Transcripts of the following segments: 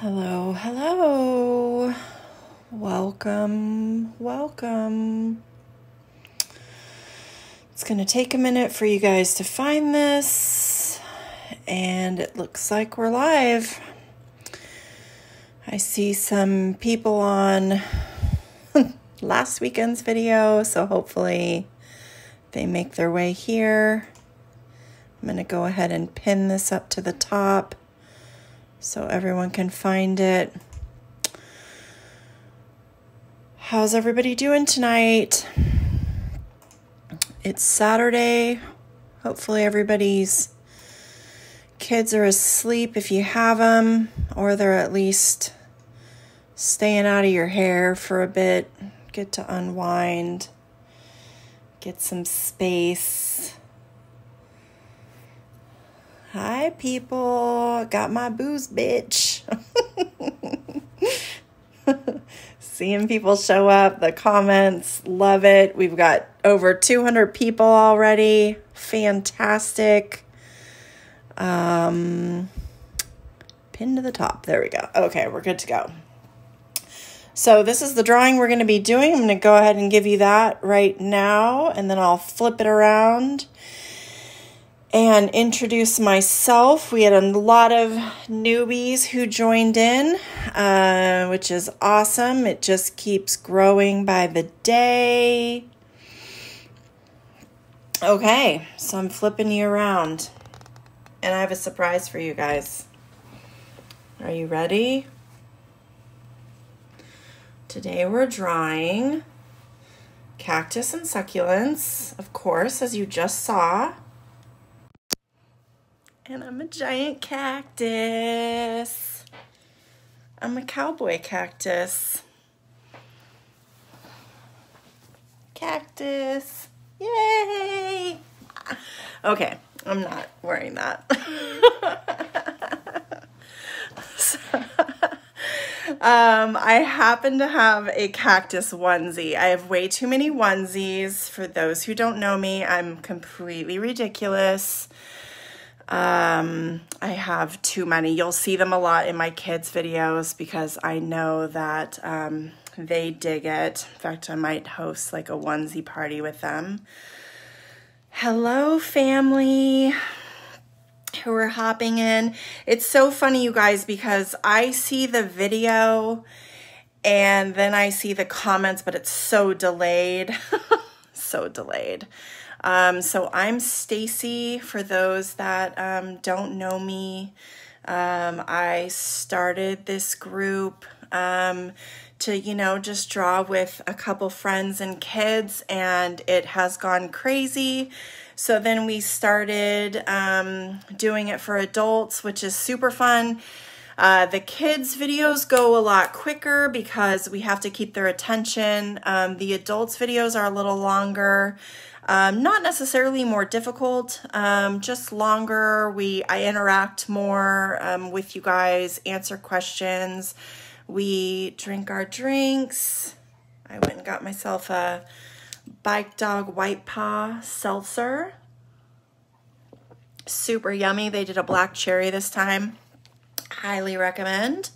Hello, hello. Welcome. It's going to take a minute for you guys to find this, and it looks like we're live. I see some people on last weekend's video, so hopefully they make their way here. I'm going to go ahead and pin this up to the top so everyone can find it. How's everybody doing tonight? It's Saturday. Hopefully everybody's kids are asleep if you have them, or they're at least staying out of your hair for a bit. Get to unwind, get some space. Hi, people. Got my booze, bitch. Seeing people show up, the comments, love it. We've got over 200 people already. Fantastic. Pin to the top. There we go. Okay, we're good to go. So this is the drawing we're going to be doing. I'm going to go ahead and give you that right now, and then I'll flip it around and introduce myself. We had a lot of newbies who joined in, which is awesome. It just keeps growing by the day. Okay, so I'm flipping you around, and I have a surprise for you guys. Are you ready? Today we're drawing cactus and succulents, of course, as you just saw. And I'm a giant cactus. I'm a cowboy cactus. Cactus. Yay! Okay, I'm not wearing that. I happen to have a cactus onesie. I have way too many onesies. For those who don't know me, I'm completely ridiculous. I have too many. You'll see them a lot in my kids' videos because I know that they dig it. In fact, I might host like a onesie party with them. Hello, family who are hopping in. It's so funny, you guys, because I see the video and then I see the comments, but it's so delayed. So delayed. So I'm Stacy, for those that don't know me. I started this group to, just draw with a couple friends and kids, and it has gone crazy. So then we started doing it for adults, which is super fun. The kids' videos go a lot quicker because we have to keep their attention. The adults' videos are a little longer. Not necessarily more difficult, just longer. I interact more with you guys, answer questions. We drink our drinks. I went and got myself a Bike Dog White Paw seltzer. Super yummy. They did a black cherry this time. Highly recommend.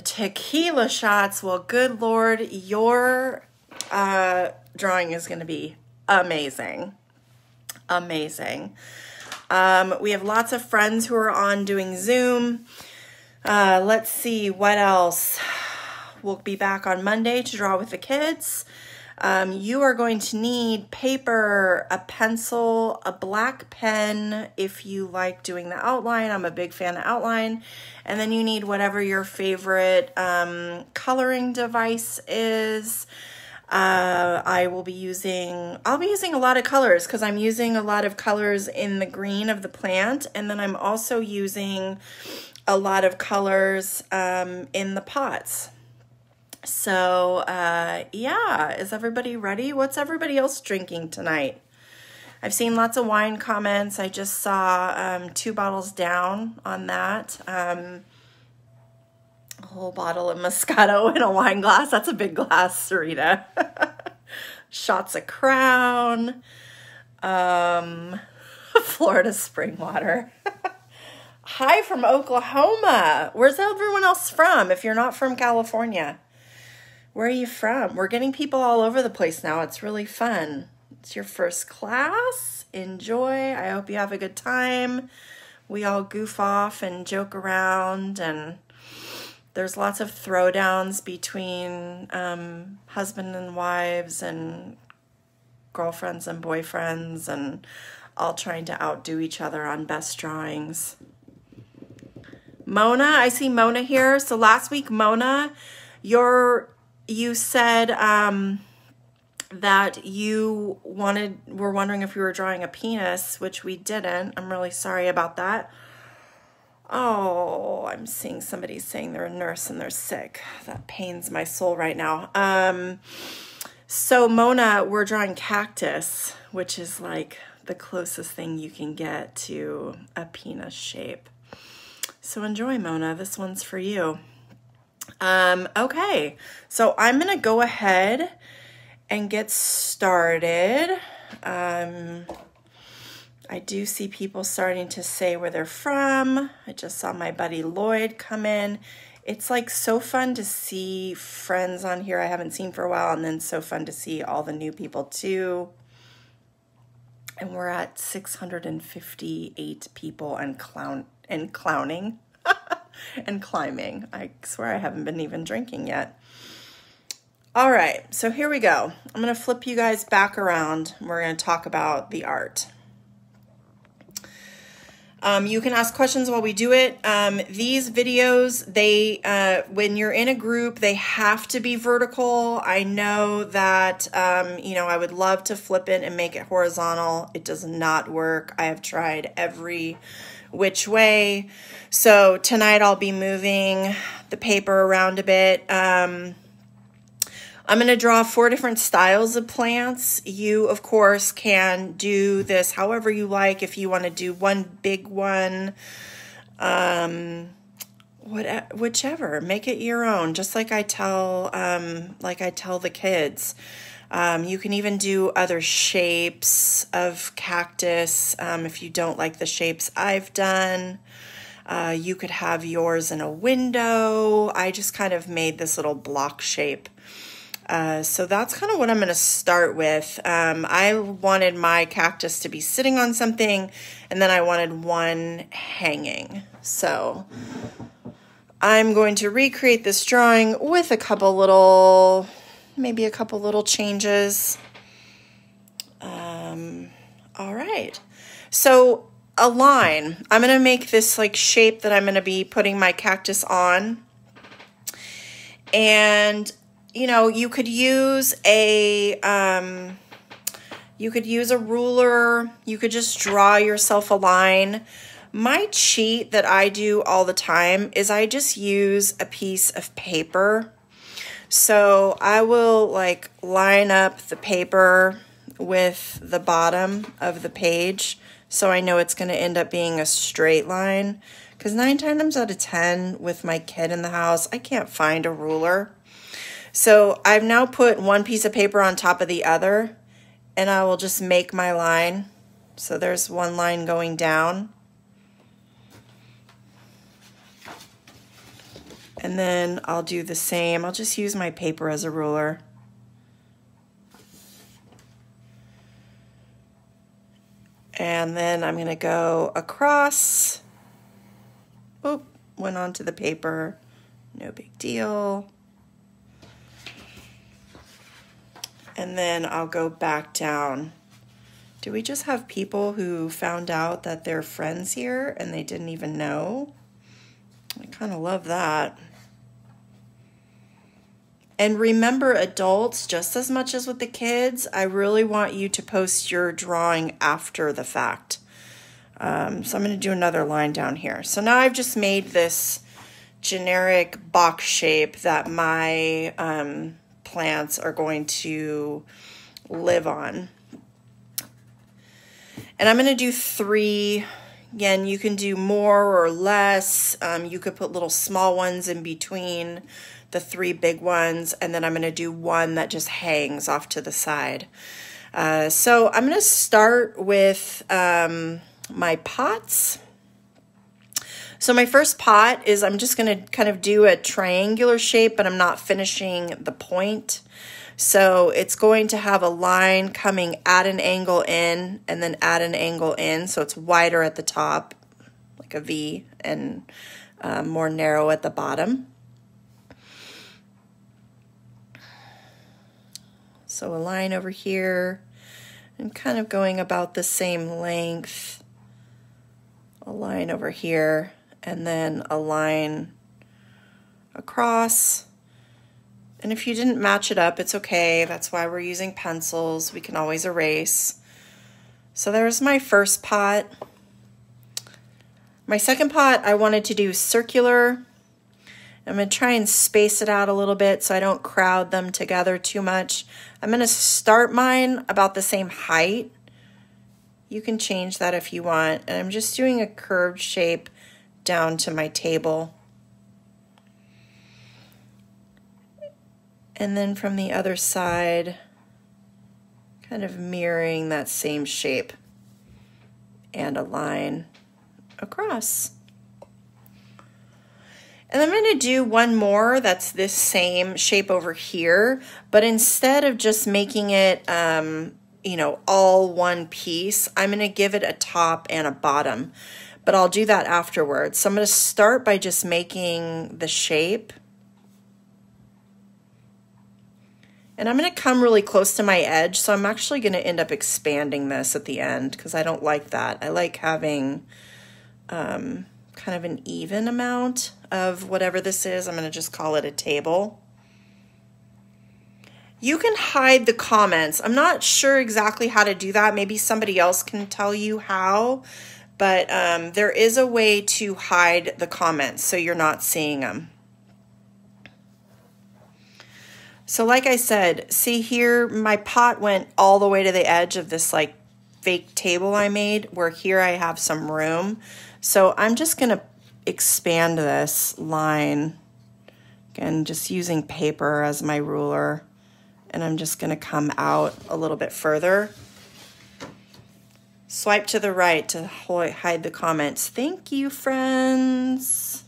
Tequila shots. Well, good Lord, your drawing is going to be amazing. Amazing. We have lots of friends who are on doing Zoom. Let's see what else. We'll be back on Monday to draw with the kids. You are going to need paper, a pencil, a black pen if you like doing the outline. I'm a big fan of outline. And then you need whatever your favorite coloring device is. I'll be using a lot of colors because I'm using a lot of colors in the green of the plant, and then I'm also using a lot of colors in the pots. So yeah, is everybody ready? What's everybody else drinking tonight? I've seen lots of wine comments. I just saw 2 bottles down on that. A whole bottle of Moscato in a wine glass. That's a big glass, Sarita. Shots of Crown. Florida spring water. Hi from Oklahoma. Where's everyone else from if you're not from California? Where are you from? We're getting people all over the place now. It's really fun. It's your first class. Enjoy. I hope you have a good time. We all goof off and joke around, and there's lots of throwdowns between husband and wives and girlfriends and boyfriends, and all trying to outdo each other on best drawings. Mona, I see Mona here. So last week, Mona, you said that you were wondering if we were drawing a penis, which we didn't. I'm really sorry about that. Oh, I'm seeing somebody saying they're a nurse and they're sick. That pains my soul right now. So Mona, we're drawing cactus, which is like the closest thing you can get to a penis shape. So enjoy, Mona. This one's for you. Okay, so I'm gonna go ahead and get started. I do see people starting to say where they're from. I just saw my buddy Lloyd come in. It's like so fun to see friends on here I haven't seen for a while, and then so fun to see all the new people too. And we're at 658 people and clowning and climbing. I swear I haven't been even drinking yet. All right, so here we go. I'm gonna flip you guys back around. We're gonna talk about the art. You can ask questions while we do it. These videos, when you're in a group, they have to be vertical. I know that, I would love to flip it and make it horizontal. It does not work. I have tried every which way. So tonight I'll be moving the paper around a bit. I'm going to draw 4 different styles of plants. You, of course, can do this however you like. If you want to do one big one, whichever, make it your own. Just like I tell the kids. You can even do other shapes of cactus if you don't like the shapes I've done. You could have yours in a window. I just kind of made this little block shape. So that's kind of what I'm going to start with. I wanted my cactus to be sitting on something, and then I wanted one hanging. So I'm going to recreate this drawing with maybe a couple little changes. All right. So a line. I'm going to make this like shape that I'm going to be putting my cactus on. And you could use a ruler. You could just draw yourself a line. My cheat that I do all the time is I just use a piece of paper. So I will like line up the paper with the bottom of the page, so I know it's going to end up being a straight line. Because 9 times out of 10 with my kid in the house, I can't find a ruler. So I've now put one piece of paper on top of the other, and I will just make my line. So there's one line going down. And then I'll do the same. I'll just use my paper as a ruler. And then I'm going to go across. Oop, went onto the paper. No big deal. And then I'll go back down. Do we just have people who found out that they're friends here and they didn't even know? I kind of love that. And remember, adults, just as much as with the kids, I really want you to post your drawing after the fact. So I'm going to do another line down here. So now I've just made this generic box shape that my plants are going to live on. And I'm going to do 3. Again, you can do more or less. You could put little small ones in between the 3 big ones, and then I'm going to do one that just hangs off to the side. So I'm going to start with my pots. So my first pot is I'm just going to kind of do a triangular shape, but I'm not finishing the point. So it's going to have a line coming at an angle in and then at an angle in. So it's wider at the top, like a V, and more narrow at the bottom. So a line over here and kind of going about the same length. A line over here and then a line across. And if you didn't match it up, it's okay. That's why we're using pencils. We can always erase. So there's my first pot. My second pot, I wanted to do circular. I'm going to try and space it out a little bit so I don't crowd them together too much. I'm going to start mine about the same height. You can change that if you want. And I'm just doing a curved shape down to my table. And then from the other side, kind of mirroring that same shape and a line across. And I'm going to do one more that's this same shape over here, but instead of just making it, you know, all one piece, I'm going to give it a top and a bottom, but I'll do that afterwards. So I'm going to start by just making the shape. And I'm going to come really close to my edge, so I'm actually going to end up expanding this at the end because I don't like that. I like having kind of an even amount of whatever this is. I'm going to just call it a table. You can hide the comments. I'm not sure exactly how to do that. Maybe somebody else can tell you how, but there is a way to hide the comments so you're not seeing them. So like I said, see here, my pot went all the way to the edge of this like fake table I made, where here I have some room. So I'm just going to expand this line, again, just using paper as my ruler. And I'm just going to come out a little bit further. Swipe to the right to hide the comments. Thank you, friends.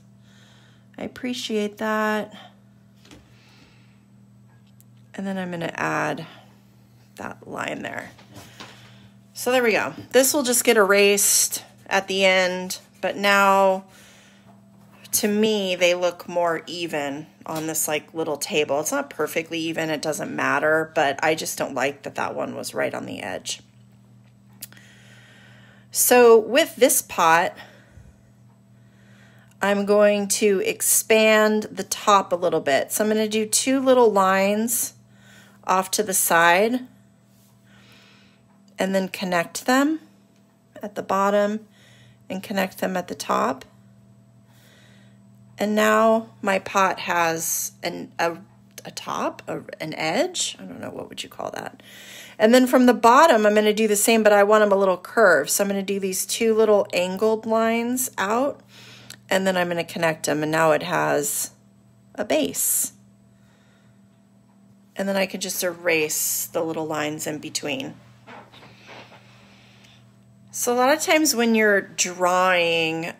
I appreciate that. And then I'm going to add that line there. So there we go. This will just get erased at the end, but now to me they look more even on this like little table. It's not perfectly even, it doesn't matter, but I just don't like that that one was right on the edge. So with this pot, I'm going to expand the top a little bit. So I'm going to do two little lines off to the side and then connect them at the bottom and connect them at the top. And now my pot has a top, an edge. I don't know, what would you call that? And then from the bottom, I'm going to do the same, but I want them a little curved. So I'm going to do these two little angled lines out, and then I'm going to connect them, and now it has a base. And then I can just erase the little lines in between. So a lot of times when you're drawing,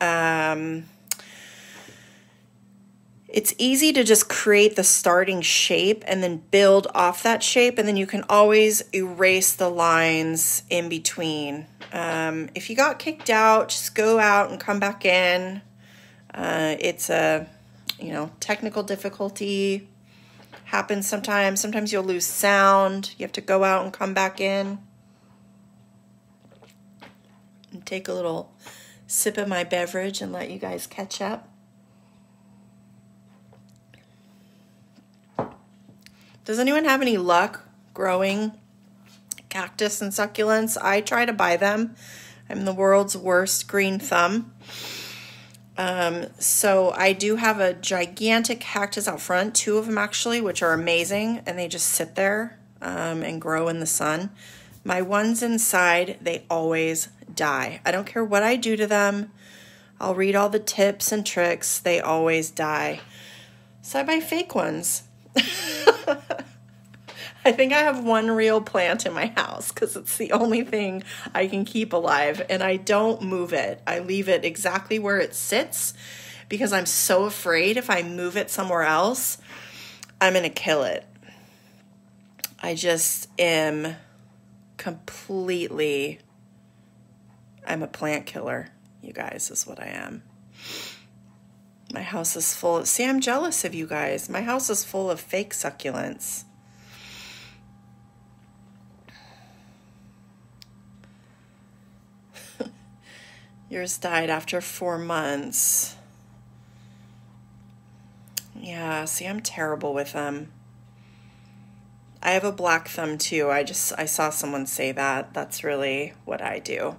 it's easy to just create the starting shape and then build off that shape, and then you can always erase the lines in between. If you got kicked out, just go out and come back in. It's a, you know, technical difficulty. Happens sometimes. Sometimes you'll lose sound. You have to go out and come back in. And take a little sip of my beverage and let you guys catch up. Does anyone have any luck growing cactus and succulents? I try to buy them. I'm the world's worst green thumb. So I do have a gigantic cactus out front, two of them actually, which are amazing, and they just sit there and grow in the sun. My ones inside, they always die. I don't care what I do to them. I'll read all the tips and tricks. They always die. So I buy fake ones. I think I have one real plant in my house because it's the only thing I can keep alive, and I don't move it. I leave it exactly where it sits because I'm so afraid if I move it somewhere else, I'm going to kill it. I just am completely, I'm a plant killer, you guys, is what I am. My house is full of, see, I'm jealous of you guys. My house is full of fake succulents. Yours died after 4 months. Yeah, see, I'm terrible with them. I have a black thumb too. I saw someone say that. That's really what I do.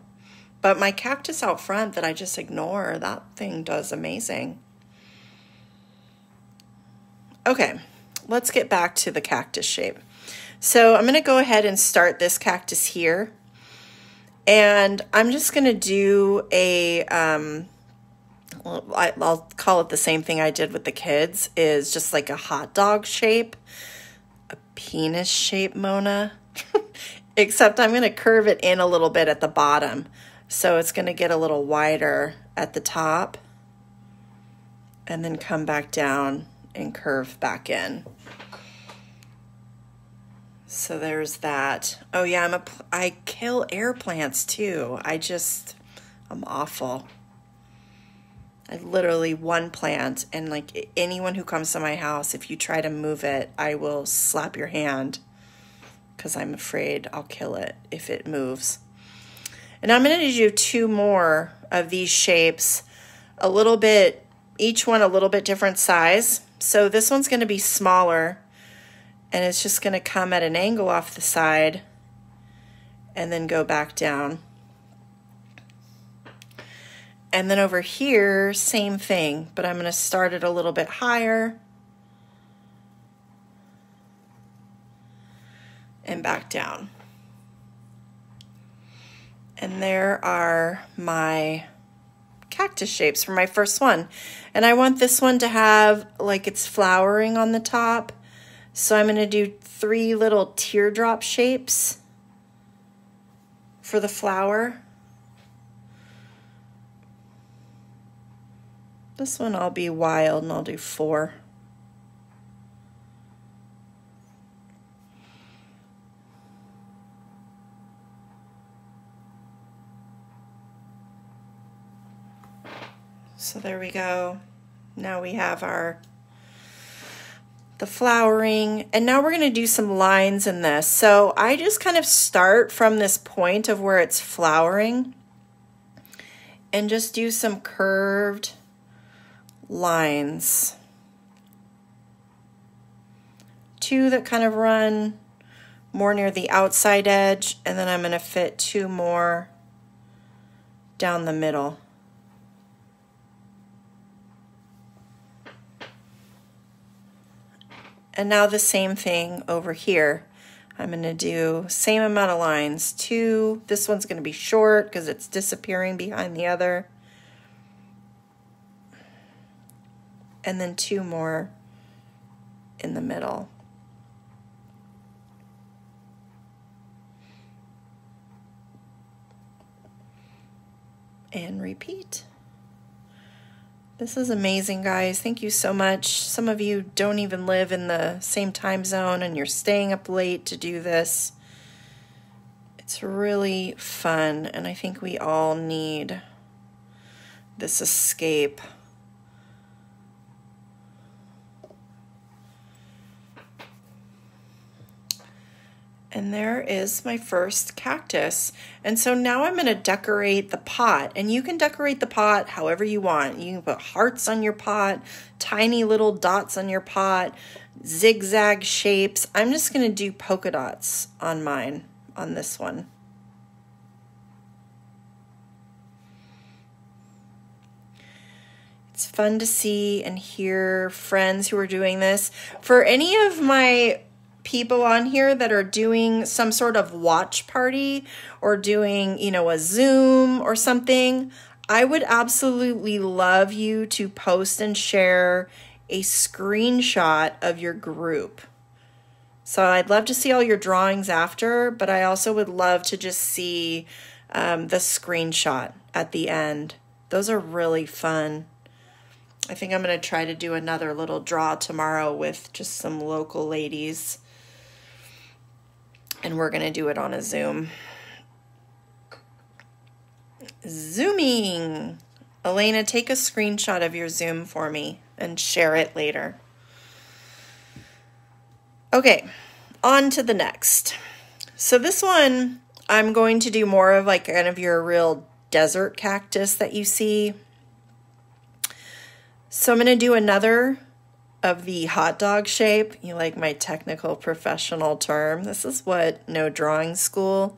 But my cactus out front that I just ignore, that thing does amazing. Okay, let's get back to the cactus shape. So I'm going to go ahead and start this cactus here. And I'm just going to do a, I'll call it the same thing I did with the kids, is just like a hot dog shape, a penis shape, Mona. Except I'm going to curve it in a little bit at the bottom. So it's going to get a little wider at the top and then come back down and curve back in. So there's that. Oh yeah, I kill air plants too. I'm awful. I literally one plant, and like anyone who comes to my house, if you try to move it, I will slap your hand because I'm afraid I'll kill it if it moves. And I'm going to do 2 more of these shapes, a little bit, each one a little bit different size. So this one's going to be smaller, and it's just going to come at an angle off the side and then go back down. And then over here, same thing, but I'm going to start it a little bit higher and back down. And there are my cactus shapes for my first one. And I want this one to have like it's flowering on the top. So I'm going to do 3 little teardrop shapes for the flower. This one I'll be wild and I'll do 4. So there we go. Now we have the flowering, and now we're going to do some lines in this. So I just kind of start from this point of where it's flowering and just do some curved lines. 2 that kind of run more near the outside edge, and then I'm going to fit 2 more down the middle. And now the same thing over here. I'm going to do same amount of lines. 2, this one's going to be short because it's disappearing behind the other. And then 2 more in the middle. And repeat. This is amazing, guys. Thank you so much. Some of you don't even live in the same time zone and you're staying up late to do this. It's really fun, and I think we all need this escape. And there is my first cactus. And so now I'm going to decorate the pot. And you can decorate the pot however you want. You can put hearts on your pot, tiny little dots on your pot, zigzag shapes. I'm just going to do polka dots on mine, on this one. It's fun to see and hear friends who are doing this. For any of my people on here that are doing some sort of watch party or doing, you know, a Zoom or something, I would absolutely love you to post and share a screenshot of your group. So I'd love to see all your drawings after, but I also would love to just see the screenshot at the end. Those are really fun. I think I'm going to try to do another little draw tomorrow with just some local ladies. And we're going to do it on a Zoom. Zooming. Elena, take a screenshot of your Zoom for me and share it later. Okay, on to the next. So this one, I'm going to do more of like kind of your real desert cactus that you see. So I'm going to do another of the hot dog shape. You like my technical professional term. This is what no drawing school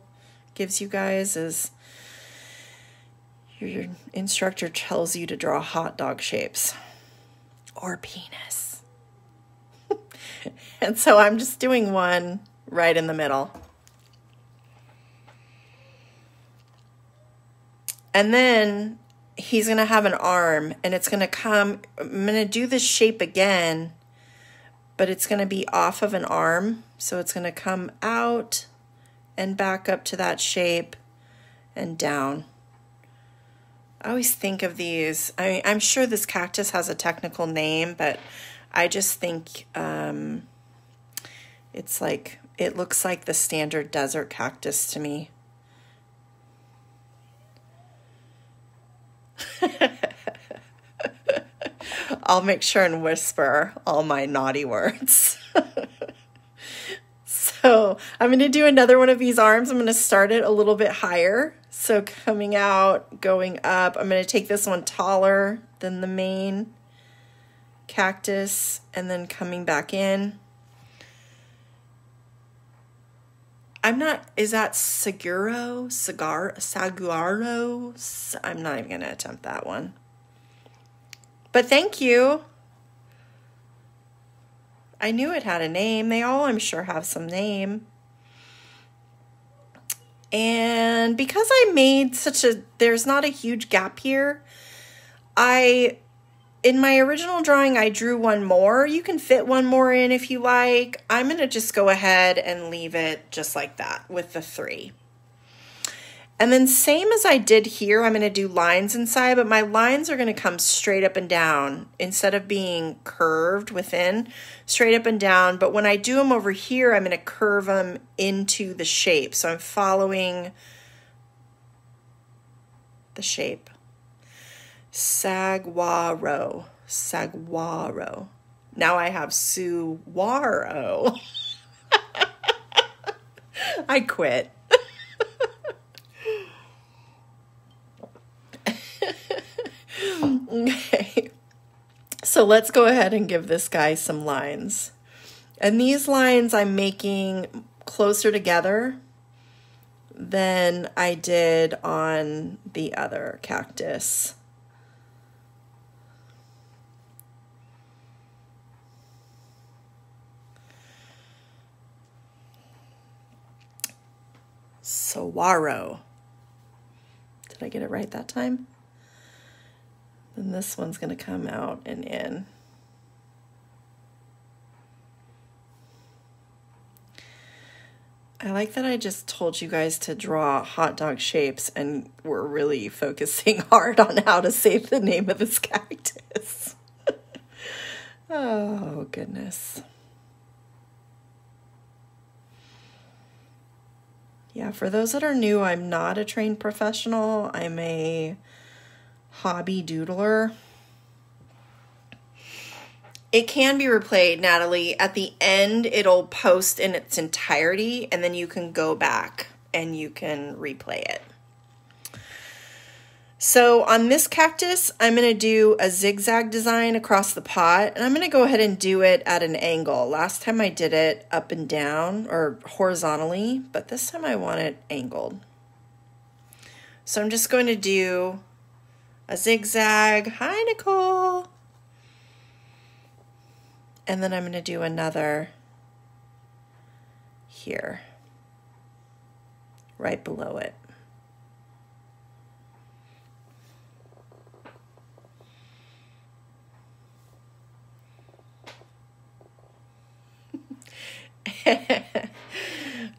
gives you guys, is your instructor tells you to draw hot dog shapes or penis. And so I'm just doing one right in the middle. And then he's going to have an arm, and it's going to come, I'm going to do this shape again, but it's going to be off of an arm. So it's going to come out and back up to that shape and down. I always think of these, I'm sure this cactus has a technical name, but I just think it's like, it looks like the standard desert cactus to me. I'll make sure and whisper all my naughty words. So I'm going to do another one of these arms. I'm going to start it a little bit higher. So coming out, going up, I'm going to take this one taller than the main cactus and then coming back in. I'm not, is that Saguaro? Saguaro? I'm not even going to attempt that one. But thank you. I knew it had a name. They all, I'm sure, have some name. And because I made there's not a huge gap here, in my original drawing, I drew one more. You can fit one more in if you like. I'm going to just go ahead and leave it just like that with the 3. And then same as I did here, I'm going to do lines inside, but my lines are going to come straight up and down instead of being curved within, straight up and down. But when I do them over here, I'm going to curve them into the shape. So I'm following the shape. Saguaro. Saguaro. Now I have Suwaro. I quit. Okay, so let's go ahead and give this guy some lines. And these lines I'm making closer together than I did on the other cactus. Saguaro. Did I get it right that time? Then this one's going to come out and in. I like that I just told you guys to draw hot dog shapes and we're really focusing hard on how to say the name of this cactus. Oh, goodness. Yeah, for those that are new, I'm not a trained professional. I'm a hobby doodler. It can be replayed, Natalie. At the end, it'll post in its entirety, and then you can go back and you can replay it. So on this cactus, I'm going to do a zigzag design across the pot, and I'm going to go ahead and do it at an angle. Last time I did it up and down or horizontally, but this time I want it angled. So I'm just going to do a zigzag. Hi, Nicole. And then I'm going to do another here, right below it.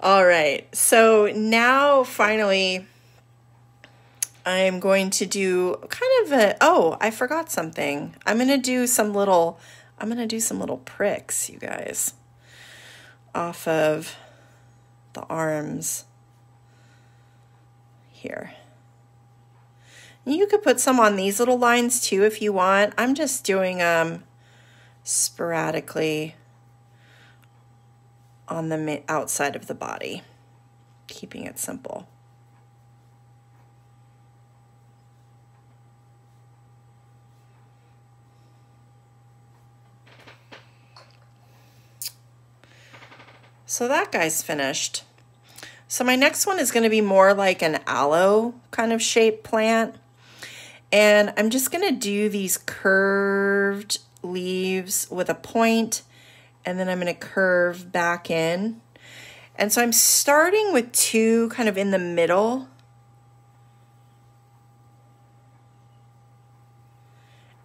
All right, so now finally I'm going to do kind of a, oh, I forgot something. I'm going to do some little pricks, you guys, off of the arms here. You could put some on these little lines too if you want. I'm just doing sporadically on the outside of the body, keeping it simple. So that guy's finished. So my next one is going to be more like an aloe kind of shaped plant. And I'm just going to do these curved leaves with a point, and then I'm going to curve back in. And so I'm starting with two kind of in the middle.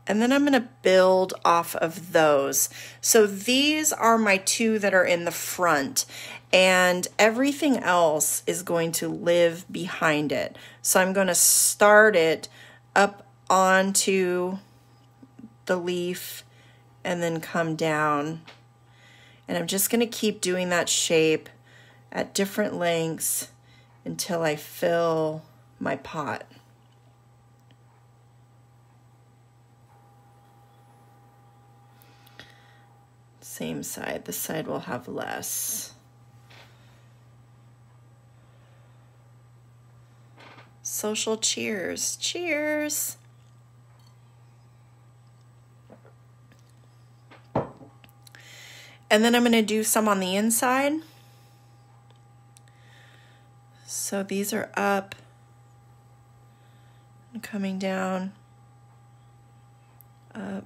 And then I'm going to build off of those. So these are my two that are in the front, and everything else is going to live behind it. So I'm going to start it up onto the leaf and then come down. And I'm just going to keep doing that shape at different lengths until I fill my pot. Same side. This side will have less. Social cheers. Cheers. And then I'm going to do some on the inside. So these are up and coming down, up,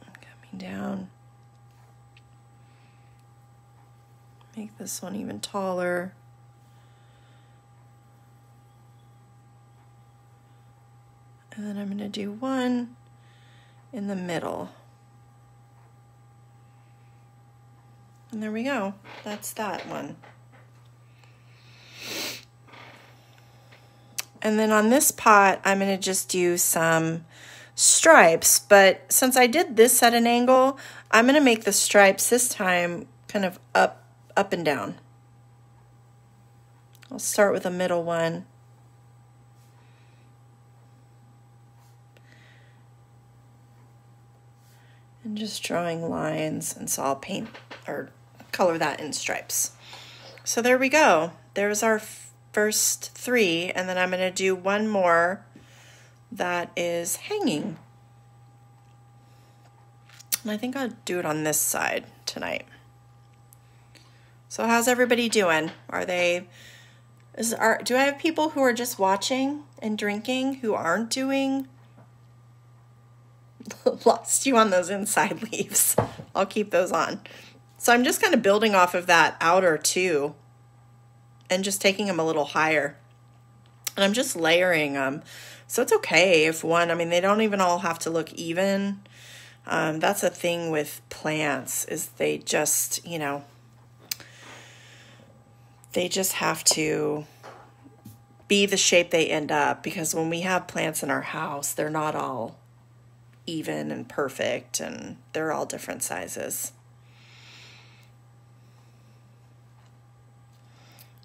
coming down. Make this one even taller. And then I'm going to do one in the middle. And there we go. That's that one. And then on this pot, I'm going to just do some stripes. But since I did this at an angle, I'm going to make the stripes this time kind of up and down. I'll start with a middle one. And just drawing lines, and so I'll paint or color that in stripes. So there we go. There's our first three, and then I'm going to do one more that is hanging. And I think I'll do it on this side tonight. So how's everybody doing? Do I have people who are just watching and drinking who aren't doing? Lost you on those inside leaves. I'll keep those on. So I'm just kind of building off of that outer two and just taking them a little higher. And I'm just layering them. So it's okay if one, I mean, they don't even all have to look even. That's a thing with plants, is they just, you know, they just have to be the shape they end up, because when we have plants in our house, they're not all even and perfect, and they're all different sizes.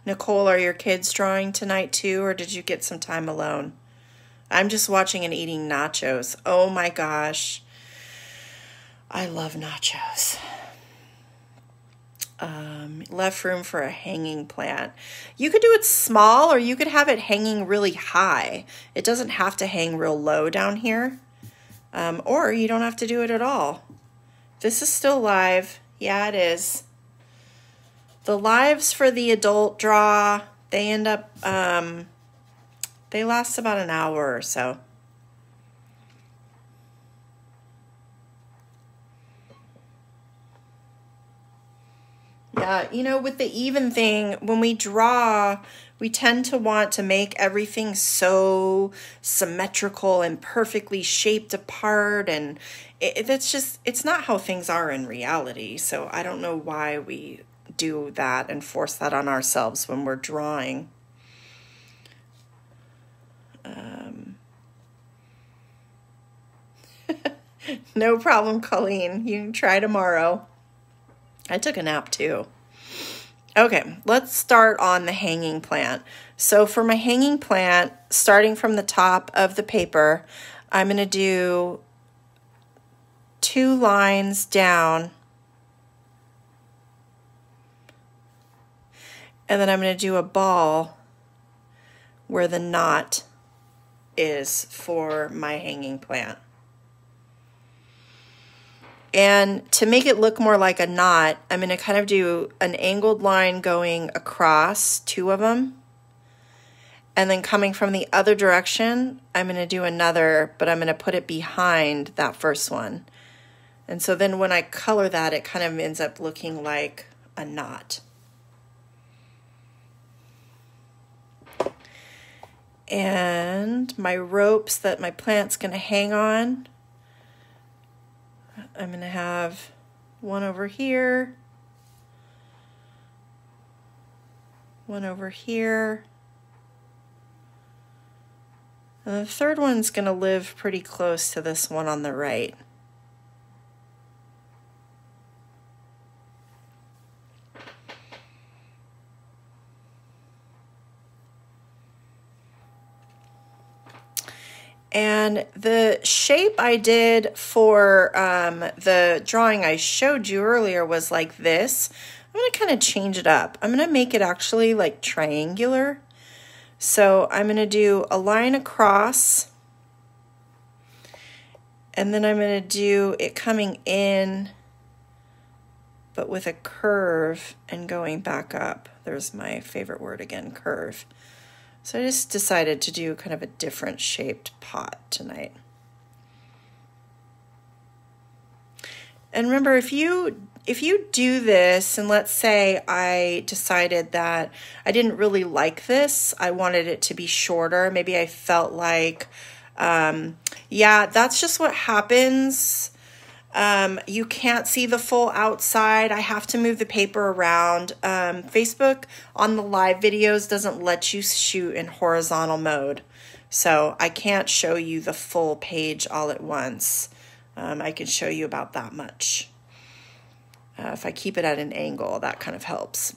Nicole, are your kids drawing tonight too, or did you get some time alone? I'm just watching and eating nachos. Oh my gosh. I love nachos. Left room for a hanging plant. You could do it small, or you could have it hanging really high. It doesn't have to hang real low down here. Or you don't have to do it at all. This is still live. Yeah, it is. The lives for the adult draw, they end up, they last about an hour or so. Yeah, you know, with the even thing, when we draw, we tend to want to make everything so symmetrical and perfectly shaped apart, and it's not how things are in reality. So I don't know why we do that and force that on ourselves when we're drawing. No problem, Colleen. You can try tomorrow. I took a nap too. Okay, let's start on the hanging plant. So for my hanging plant, starting from the top of the paper, I'm going to do 2 lines down. And then I'm going to do a ball where the knot is for my hanging plant. And to make it look more like a knot, I'm going to kind of do an angled line going across 2 of them. And then coming from the other direction, I'm going to do another, but I'm going to put it behind that first one. And so then when I color that, it kind of ends up looking like a knot. And my ropes that my plant's going to hang on, I'm going to have one over here, one over here, and the third one's going to live pretty close to this one on the right. And the shape I did for the drawing I showed you earlier was like this. I'm going to kind of change it up. I'm going to make it actually like triangular. So I'm going to do a line across, and then I'm going to do it coming in, but with a curve and going back up. There's my favorite word again, curve. So I just decided to do kind of a different shaped pot tonight. And remember, if you do this, and let's say I decided that I didn't really like this, I wanted it to be shorter, maybe I felt like, yeah, that's just what happens. You can't see the full outside. I have to move the paper around. Facebook on the live videos doesn't let you shoot in horizontal mode. So I can't show you the full page all at once. I can show you about that much. If I keep it at an angle, that kind of helps.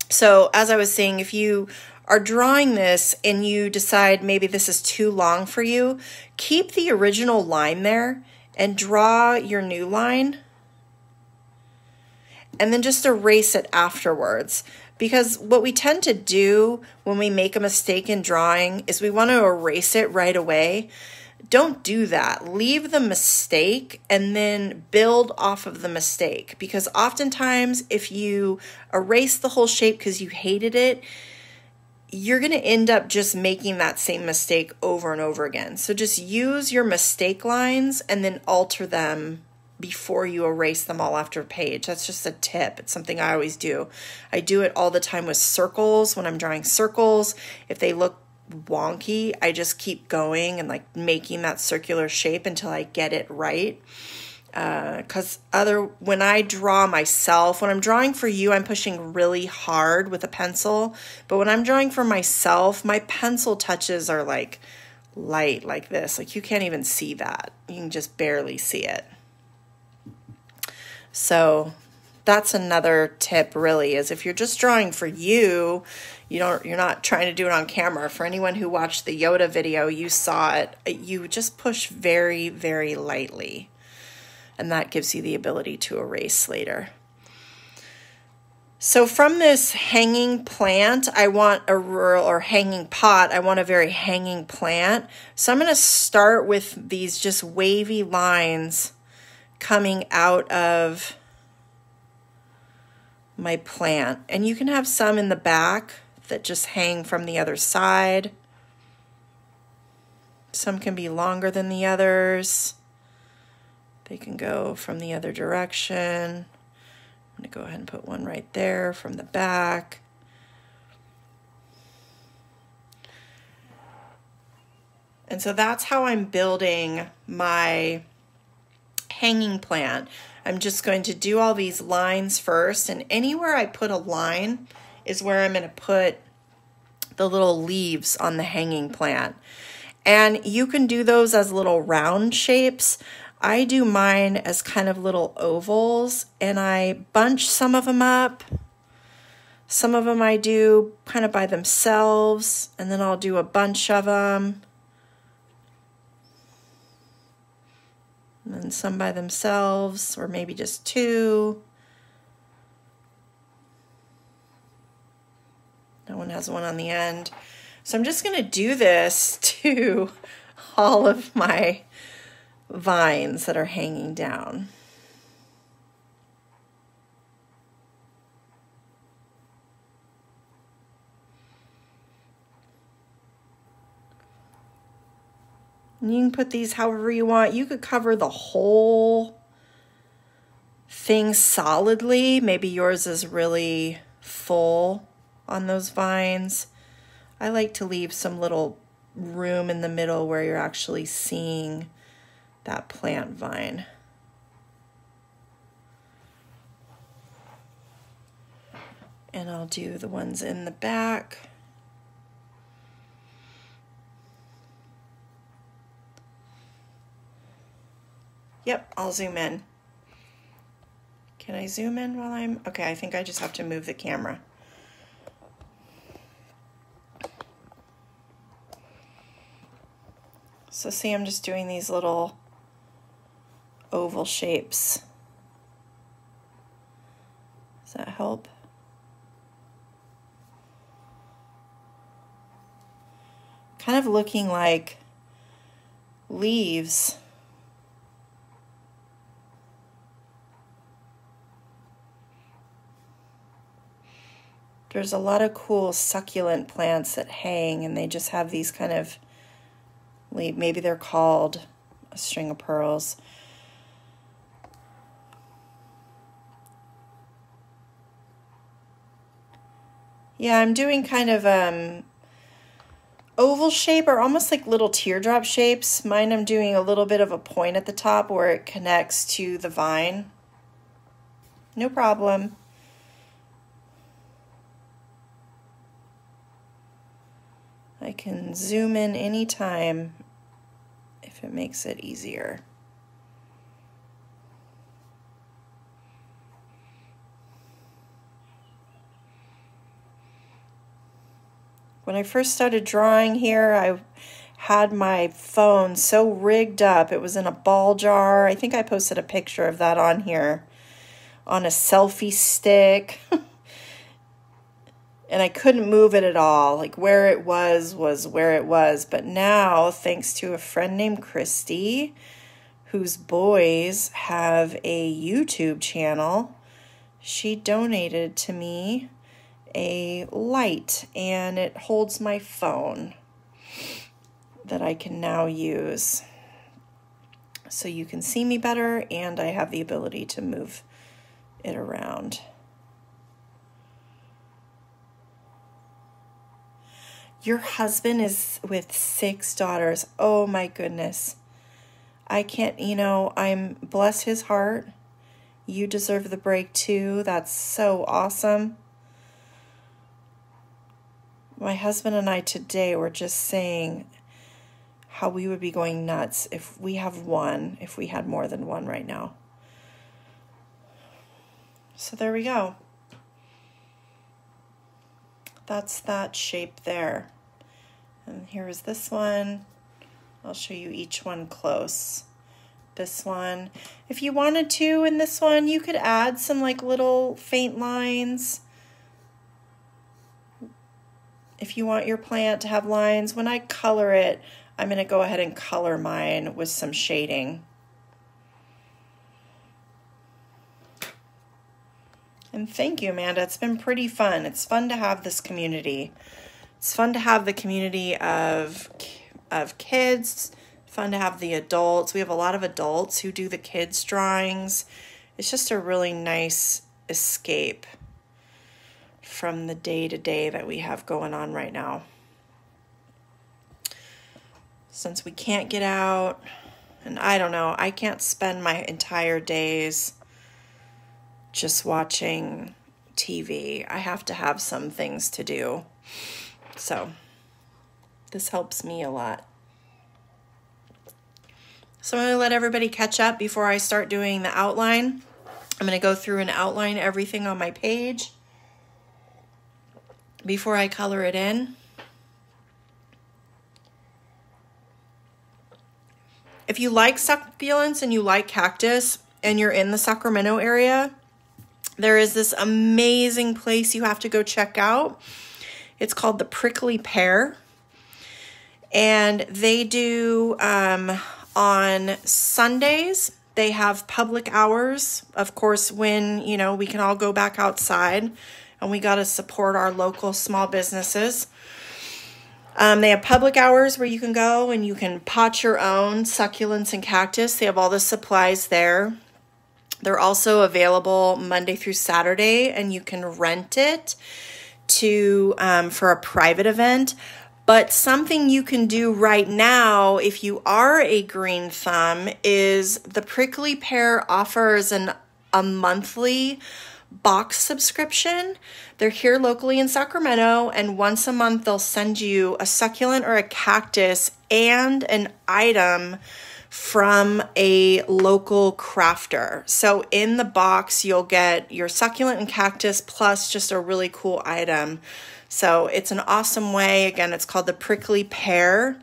So as I was saying, if you are drawing this and you decide maybe this is too long for you, keep the original line there and draw your new line, and then just erase it afterwards. Because what we tend to do when we make a mistake in drawing is we want to erase it right away. Don't do that. Leave the mistake and then build off of the mistake. Because oftentimes if you erase the whole shape because you hated it, you're going to end up just making that same mistake over and over again. So just use your mistake lines and then alter them before you erase them all after a page. That's just a tip. It's something I always do. I do it all the time with circles. When I'm drawing circles, if they look wonky, I just keep going and like making that circular shape until I get it right. Because when I draw myself, when I'm drawing for you, I'm pushing really hard with a pencil. But when I'm drawing for myself, my pencil touches are like light like this. Like you can't even see that. You can just barely see it. So that's another tip really, is if you're just drawing for you, you're not trying to do it on camera. For anyone who watched the Yoda video, you saw it. You just push very, very lightly. And that gives you the ability to erase later. So from this hanging plant, I want hanging pot, I want a very hanging plant. So I'm going to start with these just wavy lines coming out of my plant. And you can have some in the back that just hang from the other side. Some can be longer than the others. They can go from the other direction. I'm going to go ahead and put one right there from the back. And so that's how I'm building my hanging plant. I'm just going to do all these lines first, and anywhere I put a line is where I'm going to put the little leaves on the hanging plant. And you can do those as little round shapes. I do mine as kind of little ovals, and I bunch some of them up. Some of them I do kind of by themselves, and then I'll do a bunch of them. And then some by themselves, or maybe just two. That one has one on the end. So I'm just going to do this to all of my vines that are hanging down. And you can put these however you want. You could cover the whole thing solidly. Maybe yours is really full on those vines. I like to leave some little room in the middle where you're actually seeing that plant vine. And I'll do the ones in the back. Yep, I'll zoom in. Can I zoom in while I'm... Okay, I think I just have to move the camera. So see, I'm just doing these little oval shapes. Does that help? Kind of looking like leaves. There's a lot of cool succulent plants that hang, and they just have these kind of, maybe they're called a string of pearls. Yeah, I'm doing kind of oval shape, or almost like little teardrop shapes. Mine, I'm doing a little bit of a point at the top where it connects to the vine. No problem. I can zoom in anytime if it makes it easier. When I first started drawing here, I had my phone so rigged up. It was in a ball jar. I think I posted a picture of that on here, on a selfie stick. And I couldn't move it at all. Like where it was where it was. But now, thanks to a friend named Christy, whose boys have a YouTube channel, she donated to me a light, and it holds my phone that I can now use. So you can see me better, and I have the ability to move it around. Your husband is with 6 daughters. Oh my goodness. I can't, I'm bless his heart. You deserve the break too. That's so awesome. My husband and I today were just saying how we would be going nuts if we had more than one right now. So there we go. That's that shape there. And here is this one. I'll show you each one close. This one. If you wanted to in this one, you could add some like little faint lines. If you want your plant to have lines, when I color it, I'm going to go ahead and color mine with some shading. And thank you, Amanda. It's been pretty fun. It's fun to have this community. It's fun to have the community of kids. Fun to have the adults. We have a lot of adults who do the kids' drawings. It's just a really nice escape from the day-to-day that we have going on right now. Since we can't get out, and I don't know, I can't spend my entire days just watching TV. I have to have some things to do. So this helps me a lot. So I'm going to let everybody catch up before I start doing the outline. I'm going to go through and outline everything on my page before I color it in. If you like succulents and you like cactus and you're in the Sacramento area, there is this amazing place you have to go check out. It's called the Prickly Pear. And they do, on Sundays, they have public hours. Of course, when, you know, we can all go back outside and we got to support our local small businesses. They have public hours where you can go and you can pot your own succulents and cactus. They have all the supplies there. They're also available Monday through Saturday, and you can rent it to for a private event. But something you can do right now, if you are a green thumb, is the Prickly Pear offers a monthly box subscription. They're here locally in Sacramento, and once a month they'll send you a succulent or a cactus and an item from a local crafter. So in the box you'll get your succulent and cactus plus just a really cool item. So it's an awesome way. Again, it's called the Prickly Pear.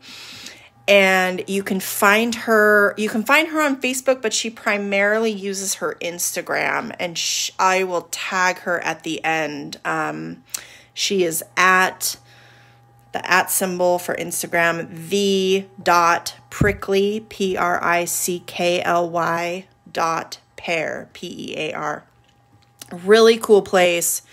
And you can find her on Facebook, but she primarily uses her Instagram, and I will tag her at the end. She is at the @ symbol for Instagram, the.prickly, PRICKLY .pear, PEAR. Really cool place.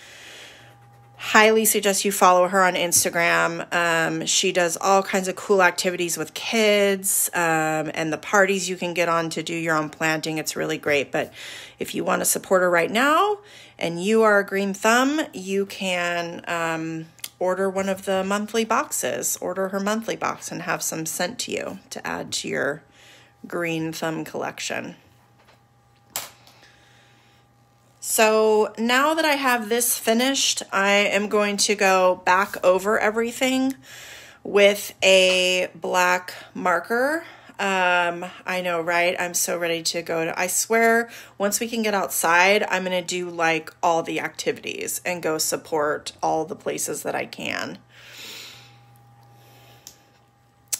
Highly suggest you follow her on Instagram. She does all kinds of cool activities with kids, and the parties you can get on to do your own planting. It's really great. But if you want to support her right now and you are a green thumb, you can order one of the monthly boxes. Order her monthly box and have some sent to you to add to your green thumb collection. So now that I have this finished, I am going to go back over everything with a black marker. I know, right? I'm so ready to go. I swear, once we can get outside, I'm going to do like all the activities and go support all the places that I can.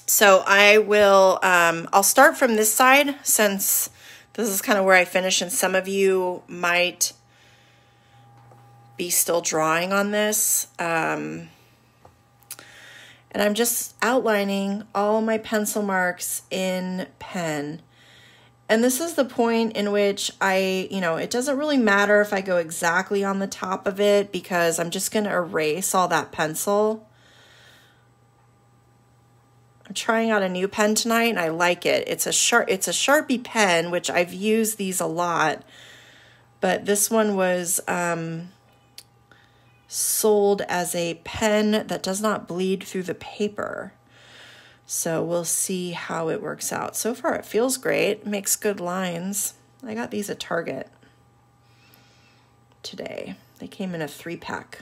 So I will, I'll start from this side since this is kind of where I finish, and some of you might be still drawing on this. And I'm just outlining all my pencil marks in pen. And this is the point in which it doesn't really matter if I go exactly on the top of it, because I'm just going to erase all that pencil. I'm trying out a new pen tonight and I like it. It's a Sharpie pen, which I've used these a lot, but this one was sold as a pen that does not bleed through the paper. So we'll see how it works out. So far it feels great, makes good lines. I got these at Target today. They came in a 3-pack.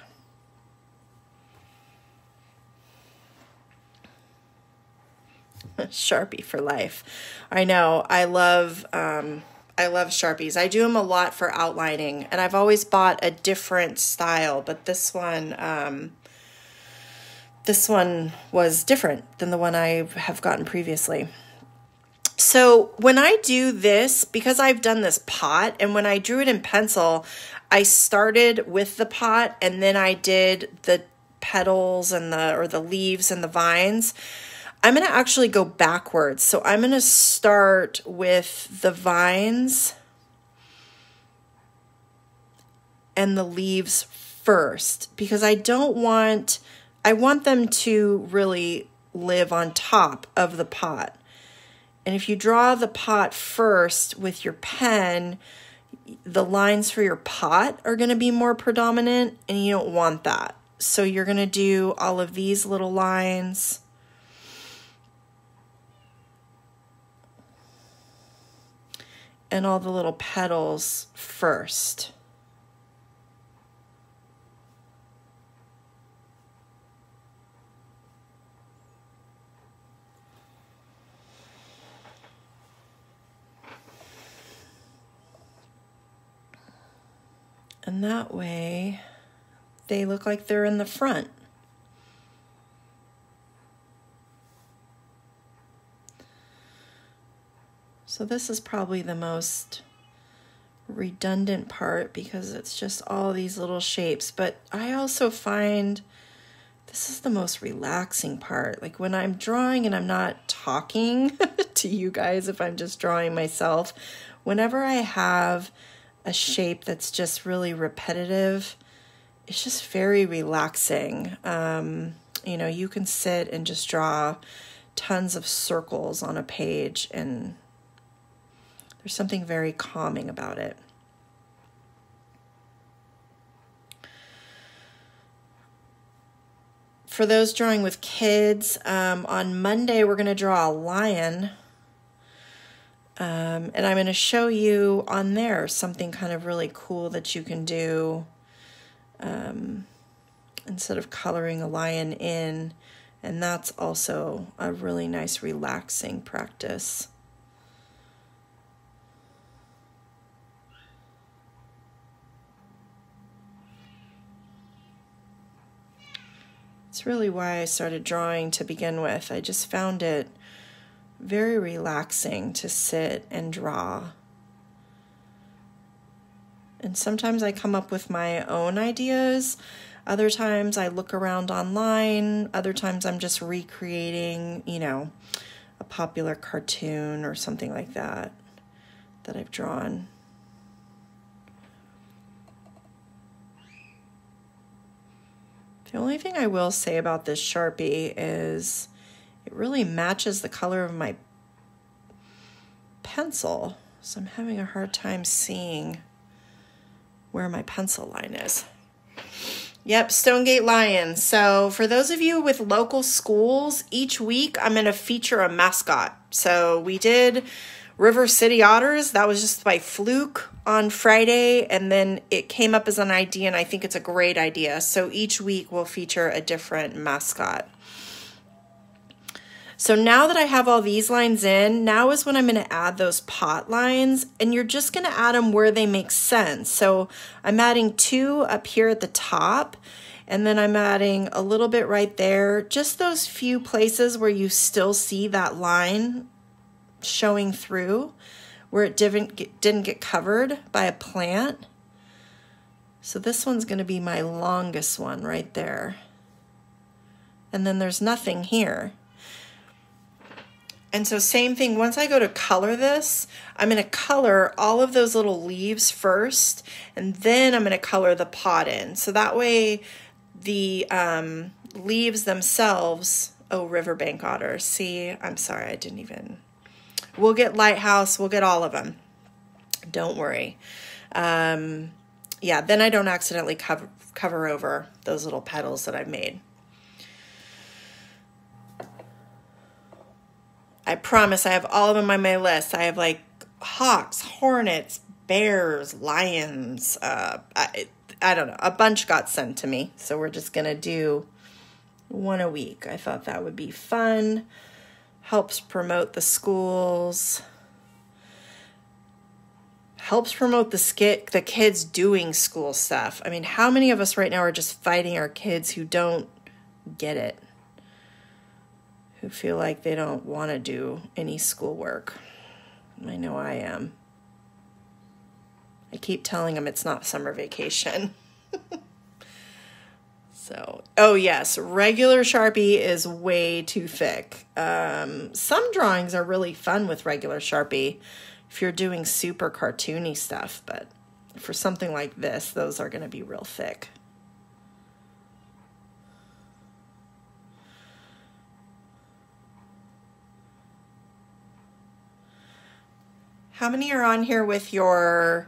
Sharpie for life. I know. I love Sharpies. I do them a lot for outlining, and I've always bought a different style, but this one was different than the one I have gotten previously. So when I do this, because I've done this pot, and when I drew it in pencil, I started with the pot and then I did the petals and the leaves and the vines. I'm going to actually go backwards. So I'm going to start with the vines and the leaves first, because I want them to really live on top of the pot. And if you draw the pot first with your pen, the lines for your pot are going to be more predominant, and you don't want that. So you're going to do all of these little lines. And all the little petals first. And that way, they look like they're in the front. So this is probably the most redundant part because it's just all these little shapes. But I also find this is the most relaxing part. Like when I'm drawing and I'm not talking to you guys, if I'm just drawing myself, whenever I have a shape that's just really repetitive, it's just very relaxing. You know, you can sit and just draw tons of circles on a page, and there's something very calming about it. For those drawing with kids, on Monday we're going to draw a lion. And I'm going to show you on there something kind of really cool that you can do instead of coloring a lion in. And that's also a really nice relaxing practice. It's really why I started drawing to begin with. I just found it very relaxing to sit and draw. And sometimes I come up with my own ideas. Other times I look around online. Other times I'm just recreating, you know, a popular cartoon or something like that that I've drawn. The only thing I will say about this Sharpie is it really matches the color of my pencil, so I'm having a hard time seeing where my pencil line is. Yep, Stonegate Lions. So for those of you with local schools, each week I'm going to feature a mascot. So we did River City Otters. That was just by fluke on Friday, and then it came up as an idea, and I think it's a great idea. So each week we'll feature a different mascot. So now that I have all these lines in, now is when I'm going to add those pot lines, and you're just going to add them where they make sense. So I'm adding 2 up here at the top, and then I'm adding a little bit right there, just those few places where you still see that line showing through, where it didn't get covered by a plant. So this one's going to be my longest one right there. And then there's nothing here. And so same thing, once I go to color this, I'm going to color all of those little leaves first, and then I'm going to color the pot in. So that way the leaves themselves, oh, riverbank otter, see, I'm sorry, I didn't even, we'll get lighthouse, we'll get all of them. Don't worry. Yeah, then I don't accidentally cover over those little petals that I've made. I promise I have all of them on my list. I have like hawks, hornets, bears, lions. I don't know. A bunch got sent to me. So we're just going to do one a week. I thought that would be fun. Helps promote the schools. Helps promote the kids doing school stuff. I mean, how many of us right now are just fighting our kids who don't get it? Who feel like they don't want to do any schoolwork. I know I am. I keep telling them it's not summer vacation. So, oh yes, regular Sharpie is way too thick. Some drawings are really fun with regular Sharpie if you're doing super cartoony stuff, but for something like this, those are going to be real thick. How many are on here with your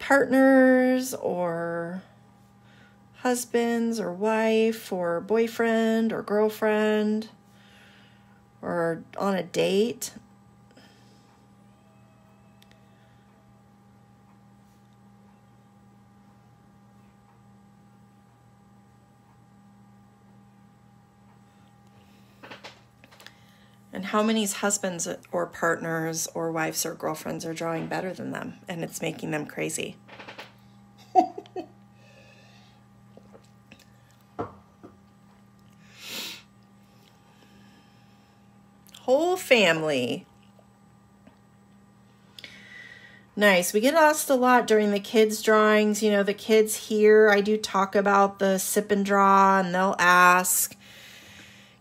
partners or husbands or wife or boyfriend or girlfriend or on a date. And how many husbands or partners or wives or girlfriends are drawing better than them, and it's making them crazy. Whole family. Nice. We get asked a lot during the kids' drawings. You know, the kids here, I do talk about the sip and draw, and they'll ask,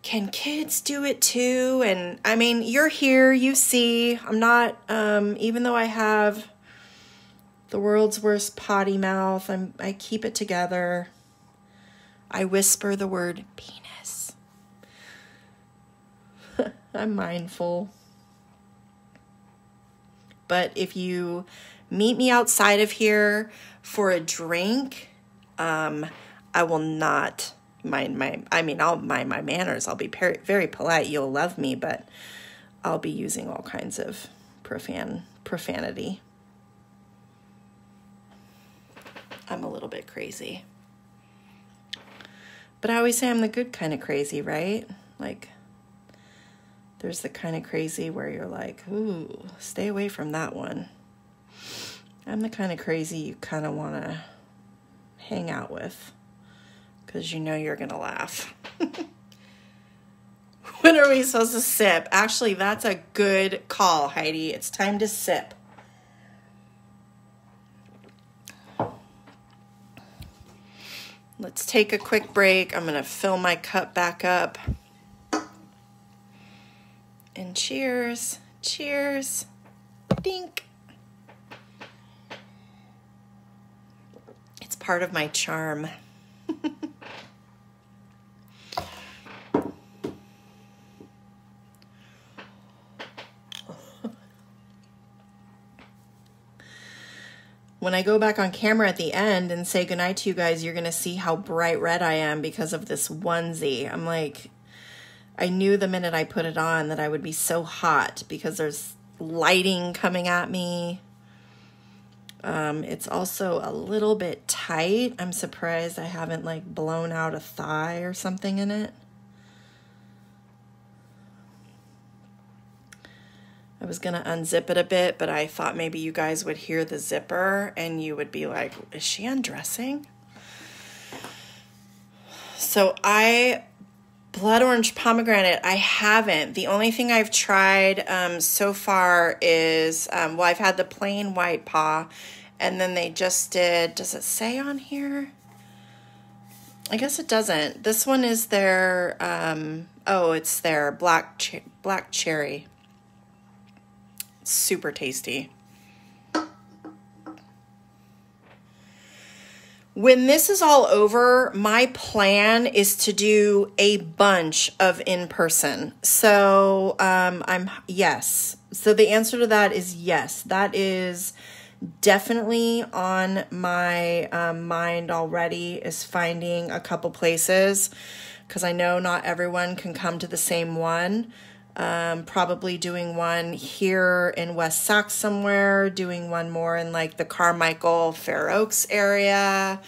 can kids do it too? And I mean, you're here, you see, I'm not, even though I have the world's worst potty mouth, I keep it together. I whisper the word penis. I'm mindful. But if you meet me outside of here for a drink, I will not I'll mind my manners. I'll be very polite. You'll love me, but I'll be using all kinds of profanity. I'm a little bit crazy. But I always say I'm the good kind of crazy, right? Like, there's the kind of crazy where you're like, ooh, stay away from that one. I'm the kind of crazy you kind of want to hang out with, because you know you're going to laugh. When are we supposed to sip? Actually, that's a good call, Heidi. It's time to sip. Let's take a quick break. I'm going to fill my cup back up. And cheers. Cheers. Dink. It's part of my charm. When I go back on camera at the end and say goodnight to you guys, you're going to see how bright red I am because of this onesie. I'm like, I knew the minute I put it on that I would be so hot because there's lighting coming at me. It's also a little bit tight. I'm surprised I haven't like blown out a thigh or something in it. I was going to unzip it a bit, but I thought maybe you guys would hear the zipper and you would be like, is she undressing? So blood orange pomegranate, I haven't. The only thing I've tried so far is, I've had the plain white paw, and then they just did, does it say on here? I guess it doesn't. This one is their, it's their black cherry. Super tasty. When this is all over, my plan is to do a bunch of in-person. So, yes. So the answer to that is yes. That is definitely on my mind already, is finding a couple places, because I know not everyone can come to the same one. Probably doing one here in West Sac somewhere, doing one more in like the Carmichael, Fair Oaks area.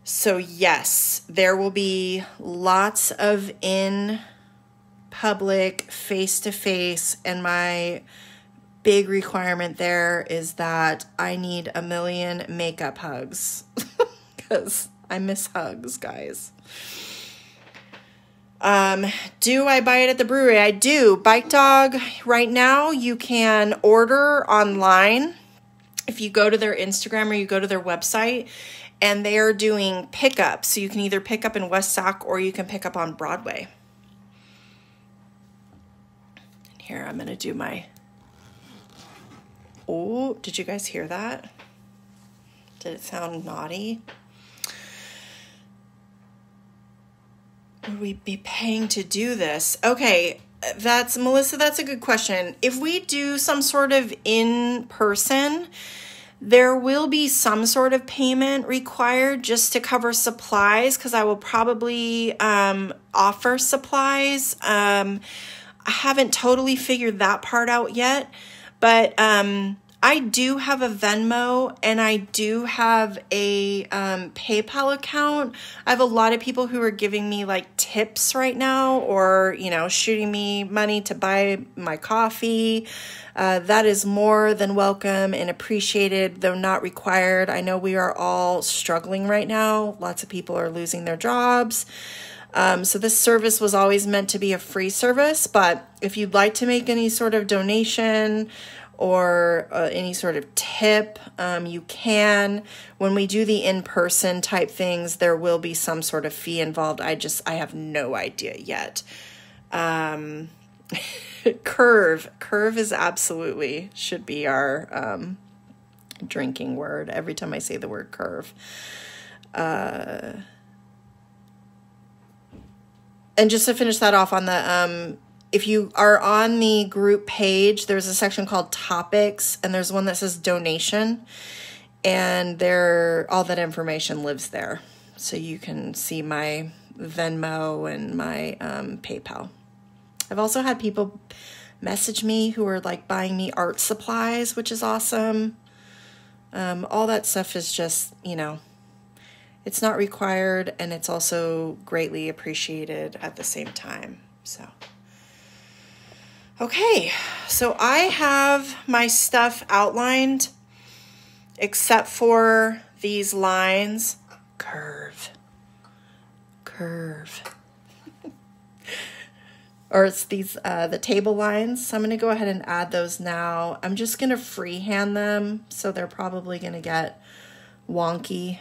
So yes, there will be lots of in public, face-to-face, and my big requirement there is that I need 1 million makeup hugs because I miss hugs, guys. Do I buy it at the brewery? I do. Bike Dog, right now you can order online if you go to their Instagram or you go to their website, and they are doing pickup. So you can either pick up in West Sac or you can pick up on Broadway. And here I'm going to do my... Oh, did you guys hear that? Did it sound naughty? Would we be paying to do this? Okay, Melissa, that's a good question. If we do some sort of in-person, there will be some sort of payment required just to cover supplies, because I will probably offer supplies. I haven't totally figured that part out yet, but I do have a Venmo and I do have a PayPal account. I have a lot of people who are giving me like tips right now, or, you know, shooting me money to buy my coffee. That is more than welcome and appreciated, though not required. I know we are all struggling right now. Lots of people are losing their jobs. So this service was always meant to be a free service, but if you'd like to make any sort of donation or any sort of tip, you can. When we do the in-person type things, there will be some sort of fee involved. I have no idea yet. Curve is absolutely should be our drinking word every time I say the word curve. And just to finish that off on the if you are on the group page, there's a section called topics, and there's one that says donation, and all that information lives there. So you can see my Venmo and my PayPal. I've also had people message me who are like buying me art supplies, which is awesome. All that stuff is just, you know, it's not required, and it's also greatly appreciated at the same time. So. Okay, so I have my stuff outlined except for these lines. Curve. Or it's these, the table lines. So I'm going to go ahead and add those now. I'm just going to freehand them, so they're probably going to get wonky.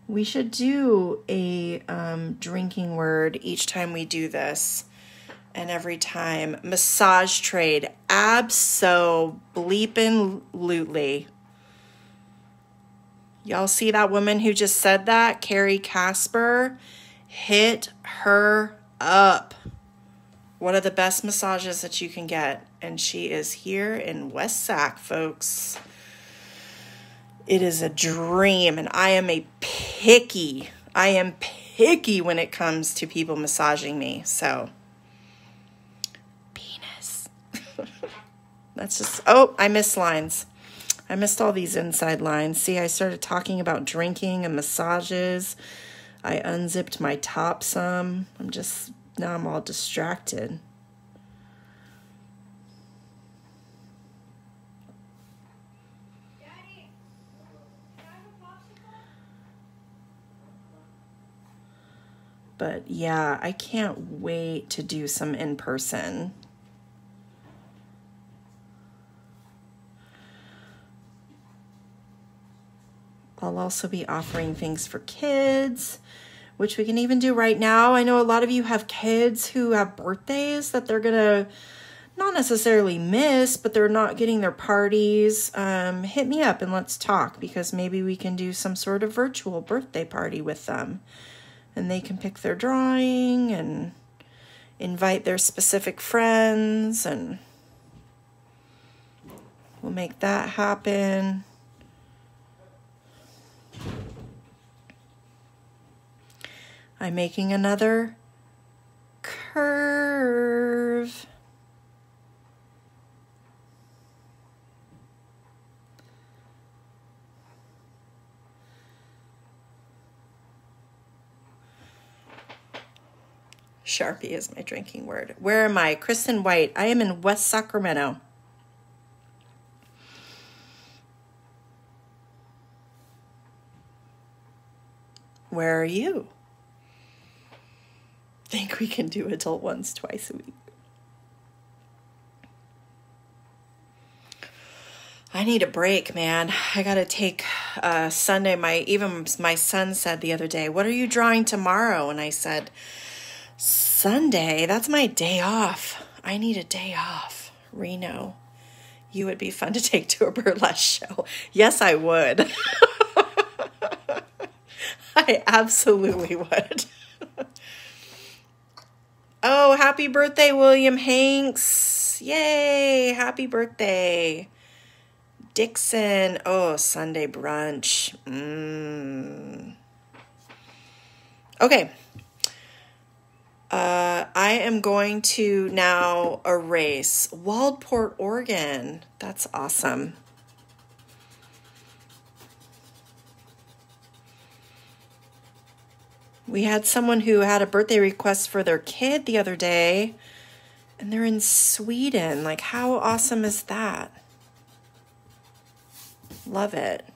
We should do a drinking word each time we do this, and every time. Massage trade, abso-bleepin-lutely. Y'all see that woman who just said that? Carrie Casper, hit her up. One of the best massages that you can get, and she is here in West Sac, folks. It is a dream, and I am picky when it comes to people massaging me. So, penis. That's just, oh, I missed lines. I missed all these inside lines. See, I started talking about drinking and massages. I unzipped my top some. Now I'm all distracted. But yeah, I can't wait to do some in-person. I'll also be offering things for kids, which we can even do right now. I know a lot of you have kids who have birthdays that they're gonna not necessarily miss, but they're not getting their parties. Hit me up and let's talk, because maybe we can do some sort of virtual birthday party with them. And they can pick their drawing and invite their specific friends, and we'll make that happen. I'm making another curve. Sharpie is my drinking word. Where am I? Kristen White. I am in West Sacramento. Where are you? Think we can do adult ones twice a week. I need a break, man. I gotta take Sunday. Even my son said the other day, "What are you drawing tomorrow?" And I said, "Sunday, that's my day off. I need a day off." Reno, you would be fun to take to a burlesque show. Yes, I would. I absolutely would. Oh, happy birthday, William Hanks. Yay, happy birthday. Dixon. Oh, Sunday brunch. Okay. I am going to now erase Waldport, Oregon. That's awesome. We had someone who had a birthday request for their kid the other day, and they're in Sweden. Like, how awesome is that? Love it.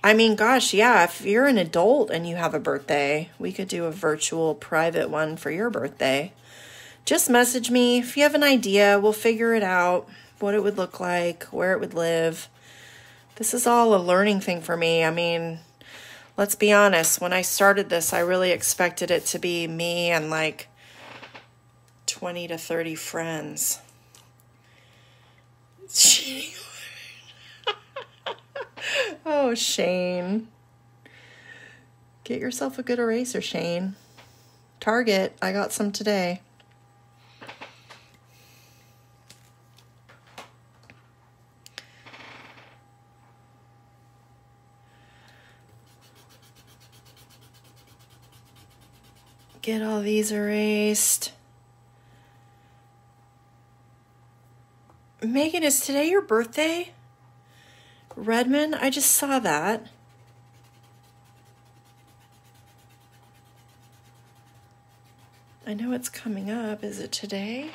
I mean, gosh, yeah, if you're an adult and you have a birthday, we could do a virtual private one for your birthday. Just message me if you have an idea. We'll figure it out, what it would look like, where it would live. This is all a learning thing for me. I mean, let's be honest. When I started this, I really expected it to be me and like 20 to 30 friends. Oh, Shane. Get yourself a good eraser, Shane. Target. I got some today. Get all these erased. Megan, is today your birthday? Redmond, I just saw that. I know it's coming up. Is it today?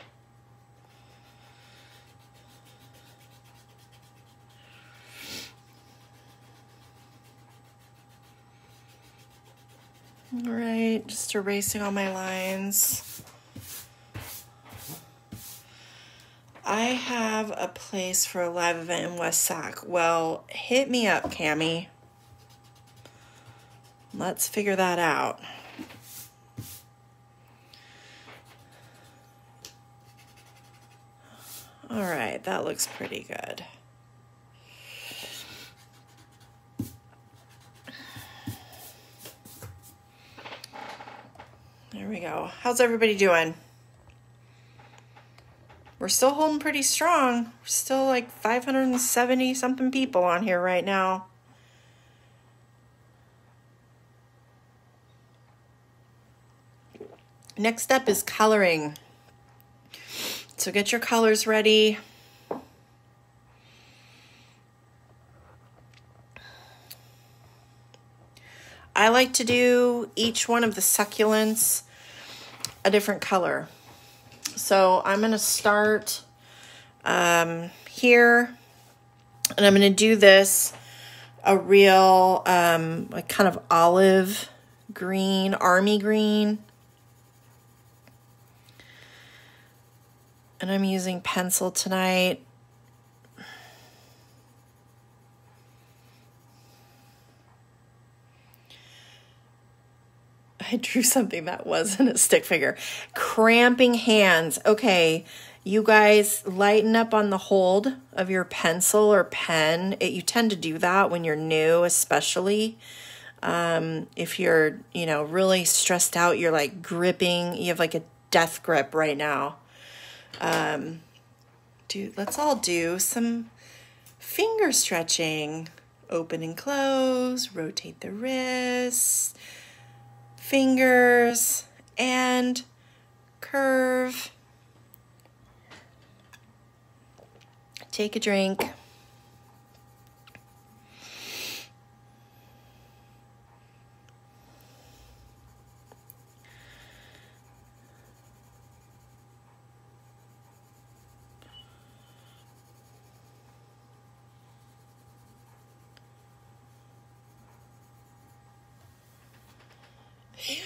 All right, just erasing all my lines. I have a place for a live event in West Sac. Well, hit me up, Cammie. Let's figure that out. All right, that looks pretty good. There we go. How's everybody doing? We're still holding pretty strong. We're still like 570 something people on here right now. Next up is coloring. So get your colors ready. I like to do each one of the succulents a different color. So I'm going to start here, and I'm going to do this a real like kind of olive green, army green. And I'm using pencil tonight. I drew something that wasn't a stick figure. Cramping hands. Okay, you guys lighten up on the hold of your pencil or pen. You tend to do that when you're new, especially. If you're, really stressed out, you're like gripping. You have like a death grip right now. Let's all do some finger stretching. Open and close, rotate the wrists, fingers, and curve. Take a drink.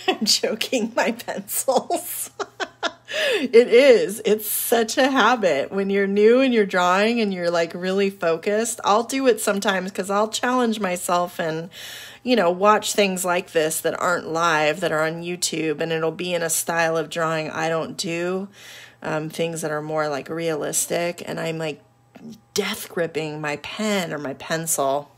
I'm choking my pencils. It is. It's such a habit. When you're new and you're drawing and you're like really focused, I'll do it sometimes because I'll challenge myself and, watch things like this that aren't live, that are on YouTube, and it'll be in a style of drawing I don't do. things that are more like realistic, and I'm like death gripping my pen or my pencil.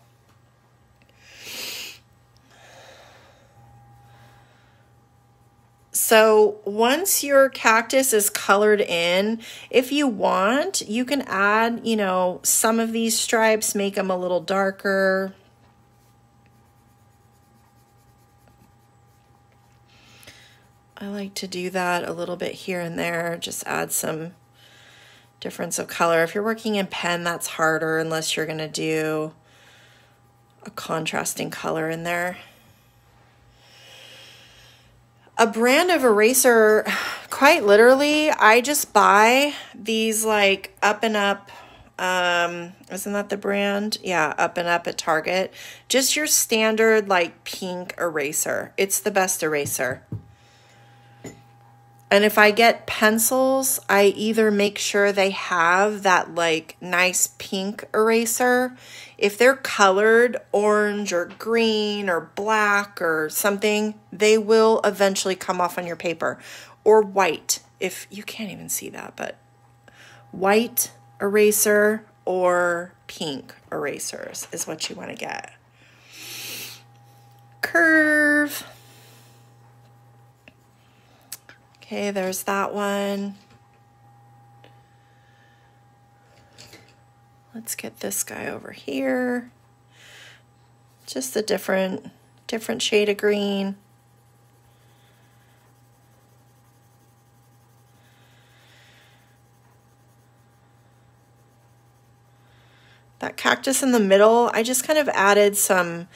So once your cactus is colored in, if you want, you can add, you know, some of these stripes, make them a little darker. I like to do that a little bit here and there, just add some difference of color. If you're working in pen, that's harder unless you're gonna do a contrasting color in there. A brand of eraser, quite literally, I just buy these like Up and Up, isn't that the brand? Yeah, Up and Up at Target. Just your standard like pink eraser. It's the best eraser. And if I get pencils, I either make sure they have that like nice pink eraser. If they're colored orange or green or black or something, they will eventually come off on your paper. Or white, if you can't even see that, but white eraser or pink erasers is what you want to get. Curve. Okay, there's that one. Let's get this guy over here. Just a different shade of green. That cactus in the middle, I just kind of added some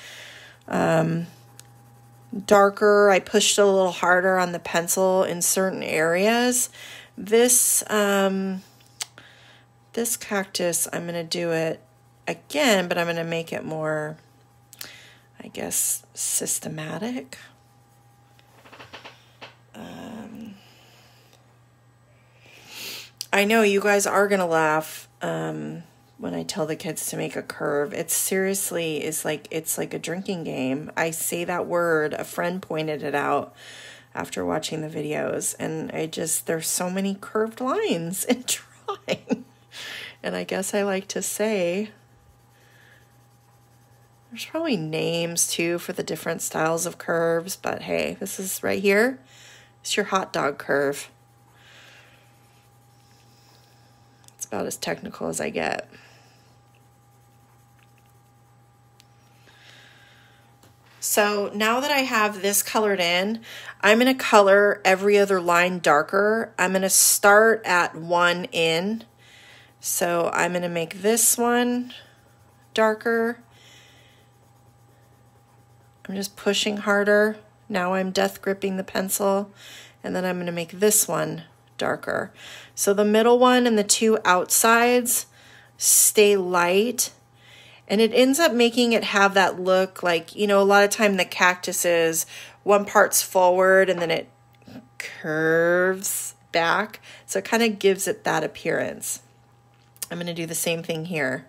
darker. I pushed a little harder on the pencil in certain areas. This this cactus, I'm going to do it again, but I'm going to make it more, I guess, systematic. I know you guys are going to laugh when I tell the kids to make a curve. It seriously is like, it's like a drinking game. I say that word, a friend pointed it out after watching the videos, and there's so many curved lines in drawing. And I guess I like to say, there's probably names too for the different styles of curves, but hey, this is right here. It's your hot dog curve. It's about as technical as I get. So now that I have this colored in, I'm going to color every other line darker. I'm going to start at 1 in. So I'm going to make this one darker. I'm just pushing harder. Now I'm death gripping the pencil. And then I'm going to make this one darker. So the middle one and the two outsides stay light. And it ends up making it have that look like, you know, a lot of time the cactuses, one part's forward and then it curves back. So it kind of gives it that appearance. I'm going to do the same thing here.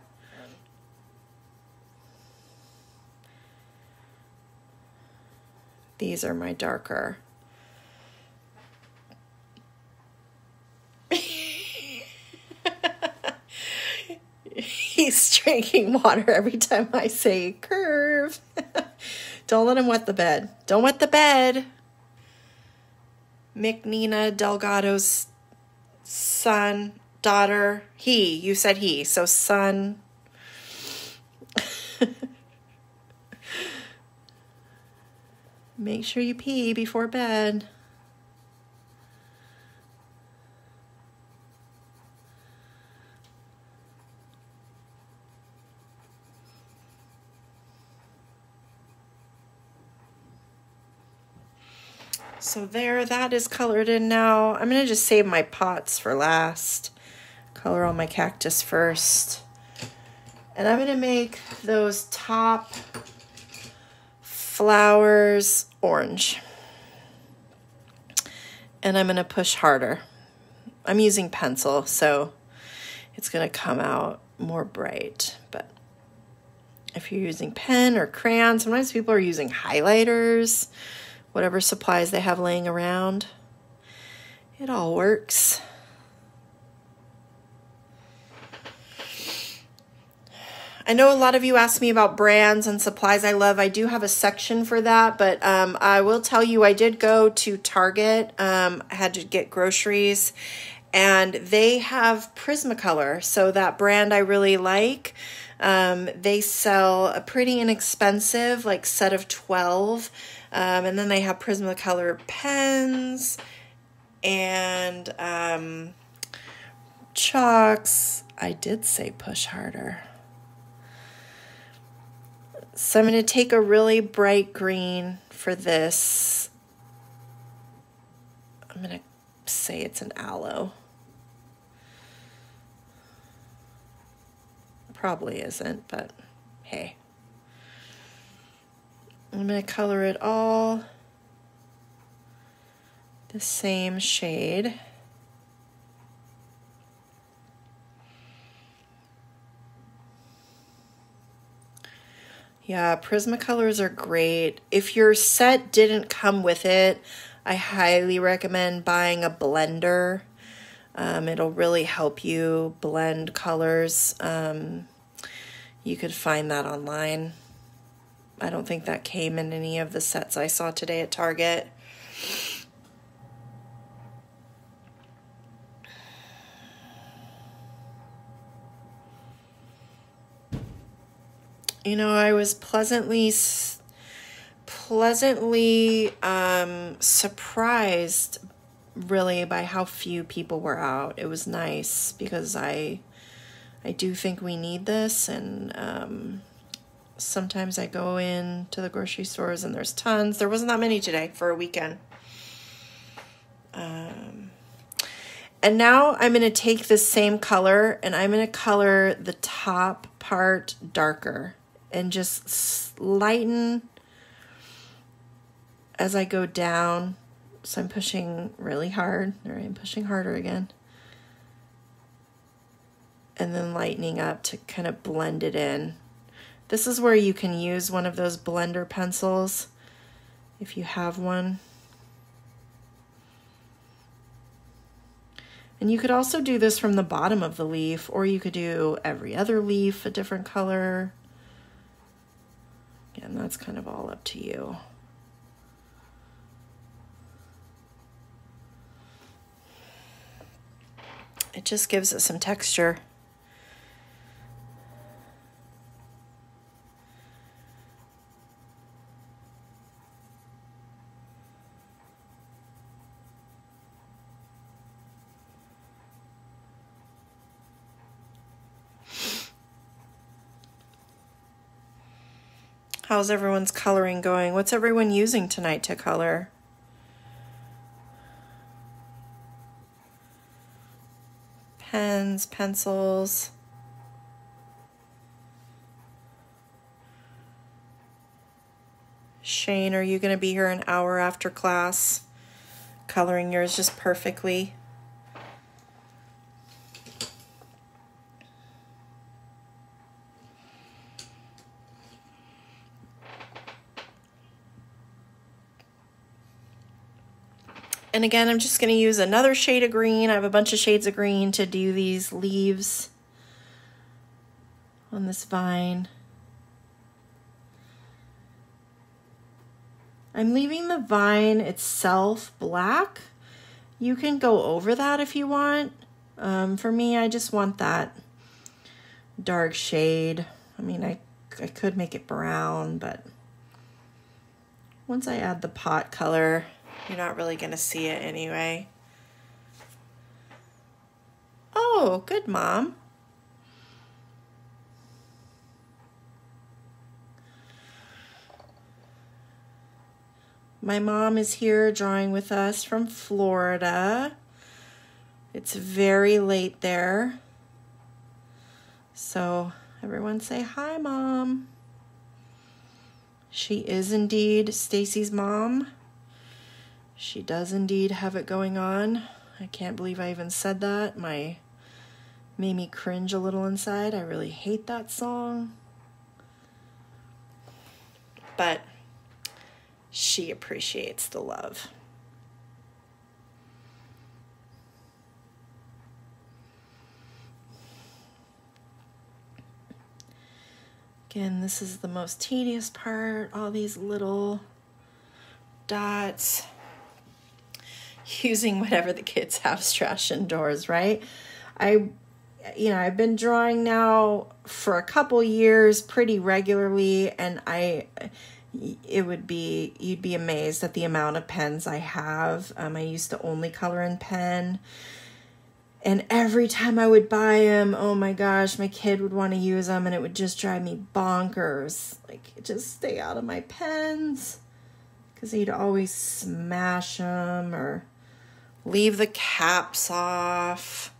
These are my darker. He's drinking water every time I say curve. Don't let him wet the bed. Don't wet the bed. McNina Delgado's son, daughter, he, you said he, so son. Make sure you pee before bed. So there, that is colored in now. I'm going to just save my pots for last. Color all my cactus first. And I'm going to make those top flowers orange. And I'm going to push harder. I'm using pencil, so it's going to come out more bright. But if you're using pen or crayon, sometimes people are using highlighters, whatever supplies they have laying around. It all works. I know a lot of you asked me about brands and supplies I love. I do have a section for that, but I will tell you I did go to Target. I had to get groceries, and they have Prismacolor. So that brand I really like. They sell a pretty inexpensive like set of 12, and then they have Prismacolor pens and chalks. I did say push harder. So I'm going to take a really bright green for this. I'm going to say it's an aloe. Probably isn't, but hey. I'm going to color it all the same shade. Yeah, Prismacolors are great. If your set didn't come with it, I highly recommend buying a blender. It'll really help you blend colors. You could find that online. I don't think that came in any of the sets I saw today at Target. You know, I was pleasantly surprised really by how few people were out. It was nice because I do think we need this, and sometimes I go in to the grocery stores and there's tons. There wasn't that many today for a weekend. And now I'm going to take this same color and I'm going to color the top part darker and just lighten as I go down. So I'm pushing really hard. All right, I'm pushing harder again. And then lightening up to kind of blend it in. This is where you can use one of those blender pencils if you have one. And you could also do this from the bottom of the leaf, or you could do every other leaf a different color. Again, that's kind of all up to you. It just gives it some texture. How's everyone's coloring going? What's everyone using tonight to color? Pens, pencils. Shane, are you going to be here an hour after class, coloring yours just perfectly? And again, I'm just going to use another shade of green. I have a bunch of shades of green to do these leaves on this vine. I'm leaving the vine itself black. You can go over that if you want. For me, I just want that dark shade. I mean, I could make it brown, but once I add the pot color, you're not really going to see it anyway. Oh, good, Mom. My mom is here drawing with us from Florida. It's very late there. So everyone say hi, Mom. She is indeed Stacy's mom. She does indeed have it going on. I can't believe I even said that. Made me cringe a little inside. I really hate that song. But she appreciates the love. Again, this is the most tedious part, all these little dots. Using whatever the kids have stashed indoors, right? I've been drawing now for a couple years pretty regularly, and you'd be amazed at the amount of pens I have. I used to only color in pen, and every time I would buy them, oh my gosh, my kid would want to use them, and it would just drive me bonkers. Like, just stay out of my pens, because he'd always smash them or leave the caps off.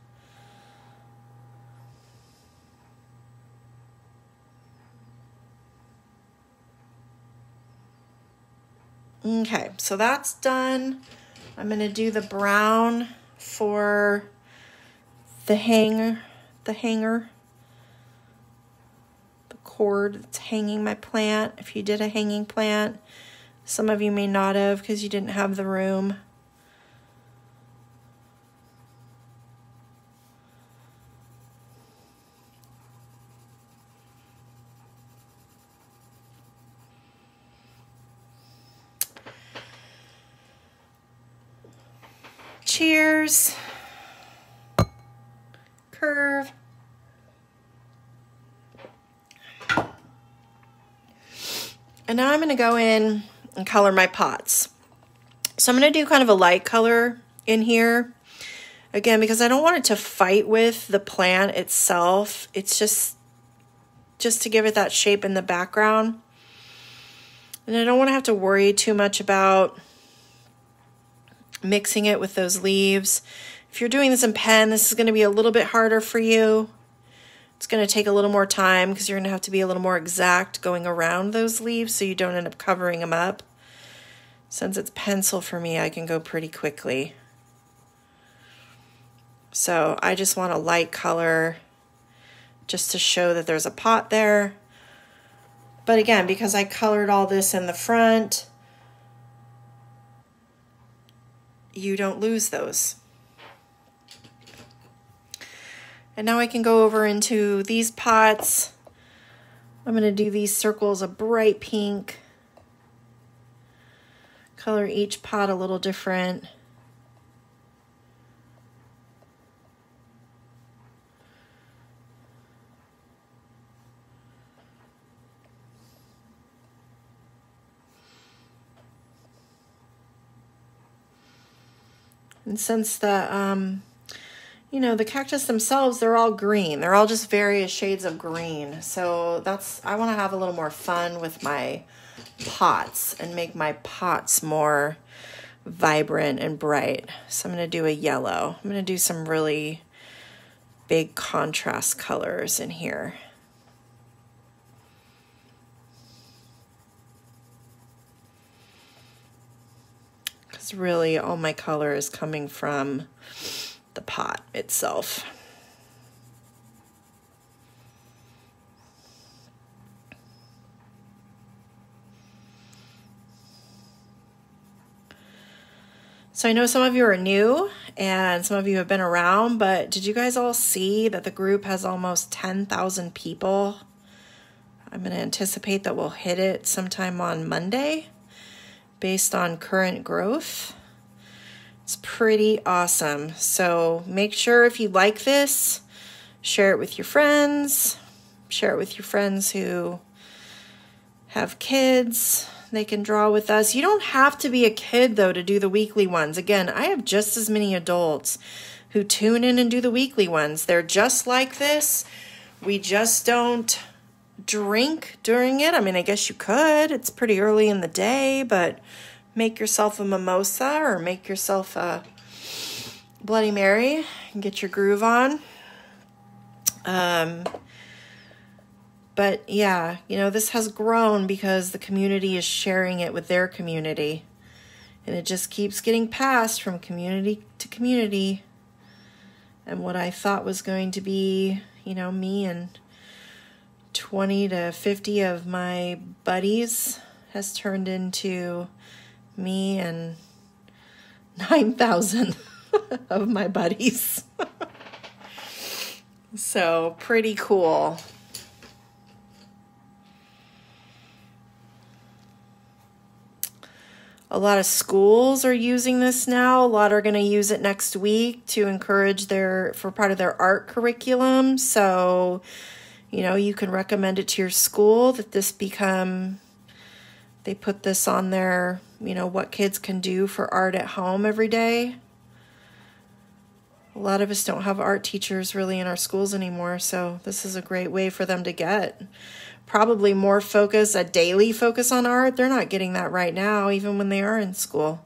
Okay, so that's done. I'm going to do the brown for the hanger, the cord that's hanging my plant. If you did a hanging plant, some of you may not have because you didn't have the room. Cheers, curve, and now I'm going to go in and color my pots. So I'm going to do kind of a light color in here, again, because I don't want it to fight with the plant itself. It's just to give it that shape in the background, and I don't want to have to worry too much about mixing it with those leaves. If you're doing this in pen, this is going to be a little bit harder for you. It's going to take a little more time because you're going to have to be a little more exact going around those leaves so you don't end up covering them up. Since it's pencil for me, I can go pretty quickly. So I just want a light color just to show that there's a pot there. But again, because I colored all this in the front, you don't lose those. And now I can go over into these pots. I'm going to do these circles a bright pink. Color each pot a little different. And since the cactus themselves, they're all green. They're all just various shades of green. So I want to have a little more fun with my pots and make my pots more vibrant and bright. So I'm going to do a yellow. I'm going to do some really big contrast colors in here. Really all my color is coming from the pot itself. So I know some of you are new and some of you have been around, but did you guys all see that the group has almost 10,000 people? I'm going to anticipate that we'll hit it sometime on Monday. Based on current growth. It's pretty awesome. So make sure if you like this, share it with your friends. Share it with your friends who have kids. They can draw with us. You don't have to be a kid, though, to do the weekly ones. Again, I have just as many adults who tune in and do the weekly ones. They're just like this. We just don't drink during it. I mean, I guess you could. It's pretty early in the day, but make yourself a mimosa or make yourself a Bloody Mary and get your groove on. But yeah, this has grown because the community is sharing it with their community, and it just keeps getting passed from community to community. And what I thought was going to be, me and 20 to 50 of my buddies has turned into me and 9,000 of my buddies. So pretty cool. A lot of schools are using this now. A lot are going to use it next week to encourage for part of their art curriculum. So, you know, you can recommend it to your school that they put this on their, you know, what kids can do for art at home every day. A lot of us don't have art teachers really in our schools anymore, so this is a great way for them to get probably more focus, a daily focus on art. They're not getting that right now, even when they are in school.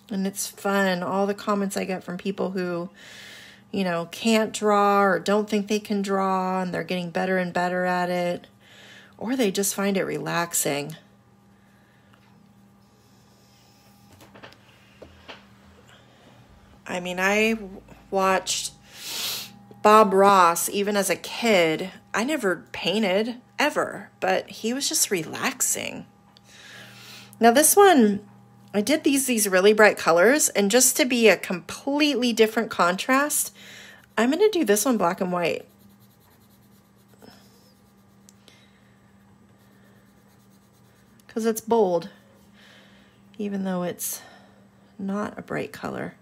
And it's fun. All the comments I get from people who, you know, can't draw or don't think they can draw, and they're getting better and better at it, or they just find it relaxing. I mean, I watched Bob Ross even as a kid. I never painted ever, but he was just relaxing. Now this one, I did these really bright colors, and just to be a completely different contrast, I'm going to do this one black and white. Because it's bold, even though it's not a bright color.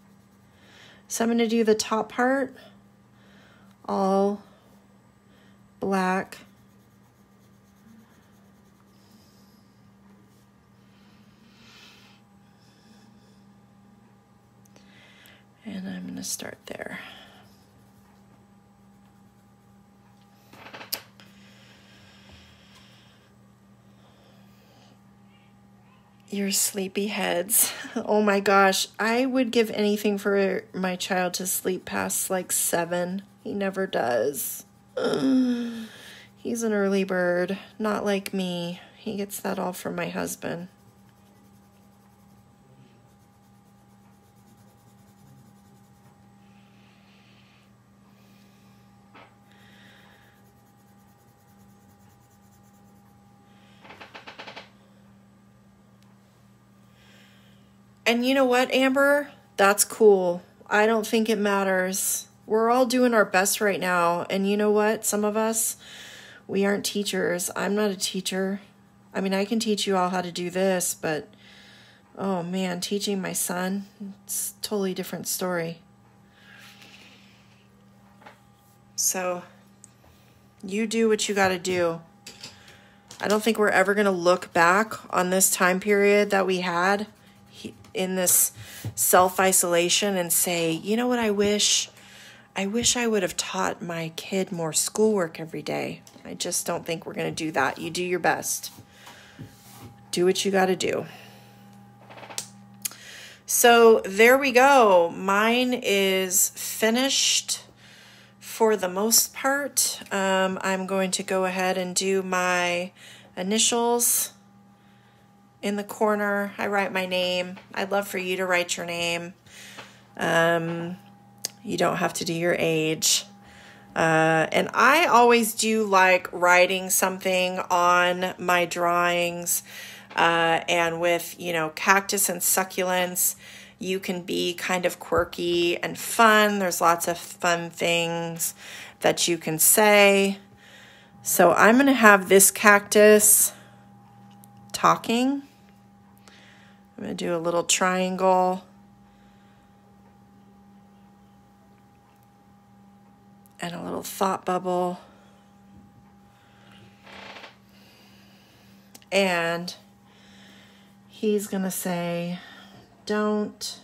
So I'm going to do the top part all black. And I'm going to start there. Your sleepy heads. Oh my gosh. I would give anything for my child to sleep past like 7. He never does. He's an early bird. Not like me. He gets that all from my husband. And you know what, Amber? That's cool. I don't think it matters. We're all doing our best right now. And you know what? Some of us, we aren't teachers. I'm not a teacher. I mean, I can teach you all how to do this, but oh man, teaching my son, it's a totally different story. So you do what you got to do. I don't think we're ever going to look back on this time period that we had in this self-isolation and say, you know what, I wish I would have taught my kid more schoolwork every day. I just don't think we're going to do that. You do your best. Do what you got to do. So there we go. Mine is finished for the most part. I'm going to go ahead and do my initials. In the corner, I write my name. I'd love for you to write your name. You don't have to do your age. And I always do like writing something on my drawings. And with, you know, cactus and succulents, you can be kind of quirky and fun. There's lots of fun things that you can say. So I'm going to have this cactus talking. I'm going to do a little triangle and a little thought bubble. And he's going to say, don't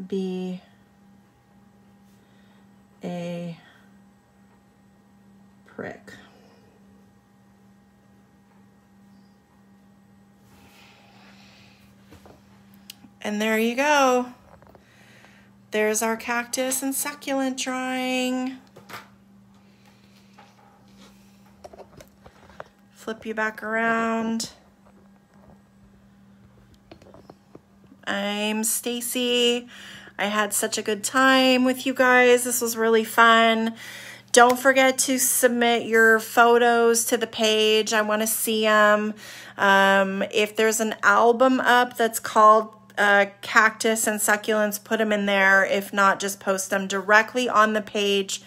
be a prick. And there you go. There's our cactus and succulent drawing. Flip you back around. I'm Stacy. I had such a good time with you guys. This was really fun. Don't forget to submit your photos to the page. I want to see them. If there's an album up that's called Cactus and Succulents, put them in there. If not, just post them directly on the page.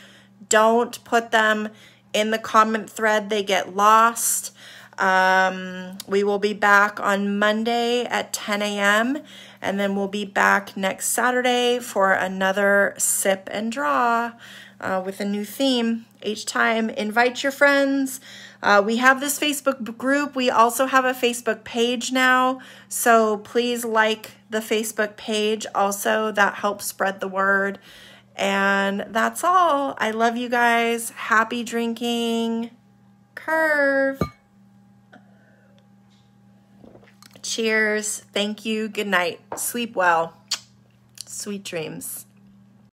Don't put them in the comment thread. They get lost. We will be back on Monday at 10 a.m. and then we'll be back next Saturday for another sip and draw with a new theme. Each time, invite your friends. We have this Facebook group. We also have a Facebook page now, so please like the Facebook page also. That helps spread the word. And that's all. I love you guys. Happy drinking. Curve. Cheers. Thank you. Good night. Sleep well. Sweet dreams.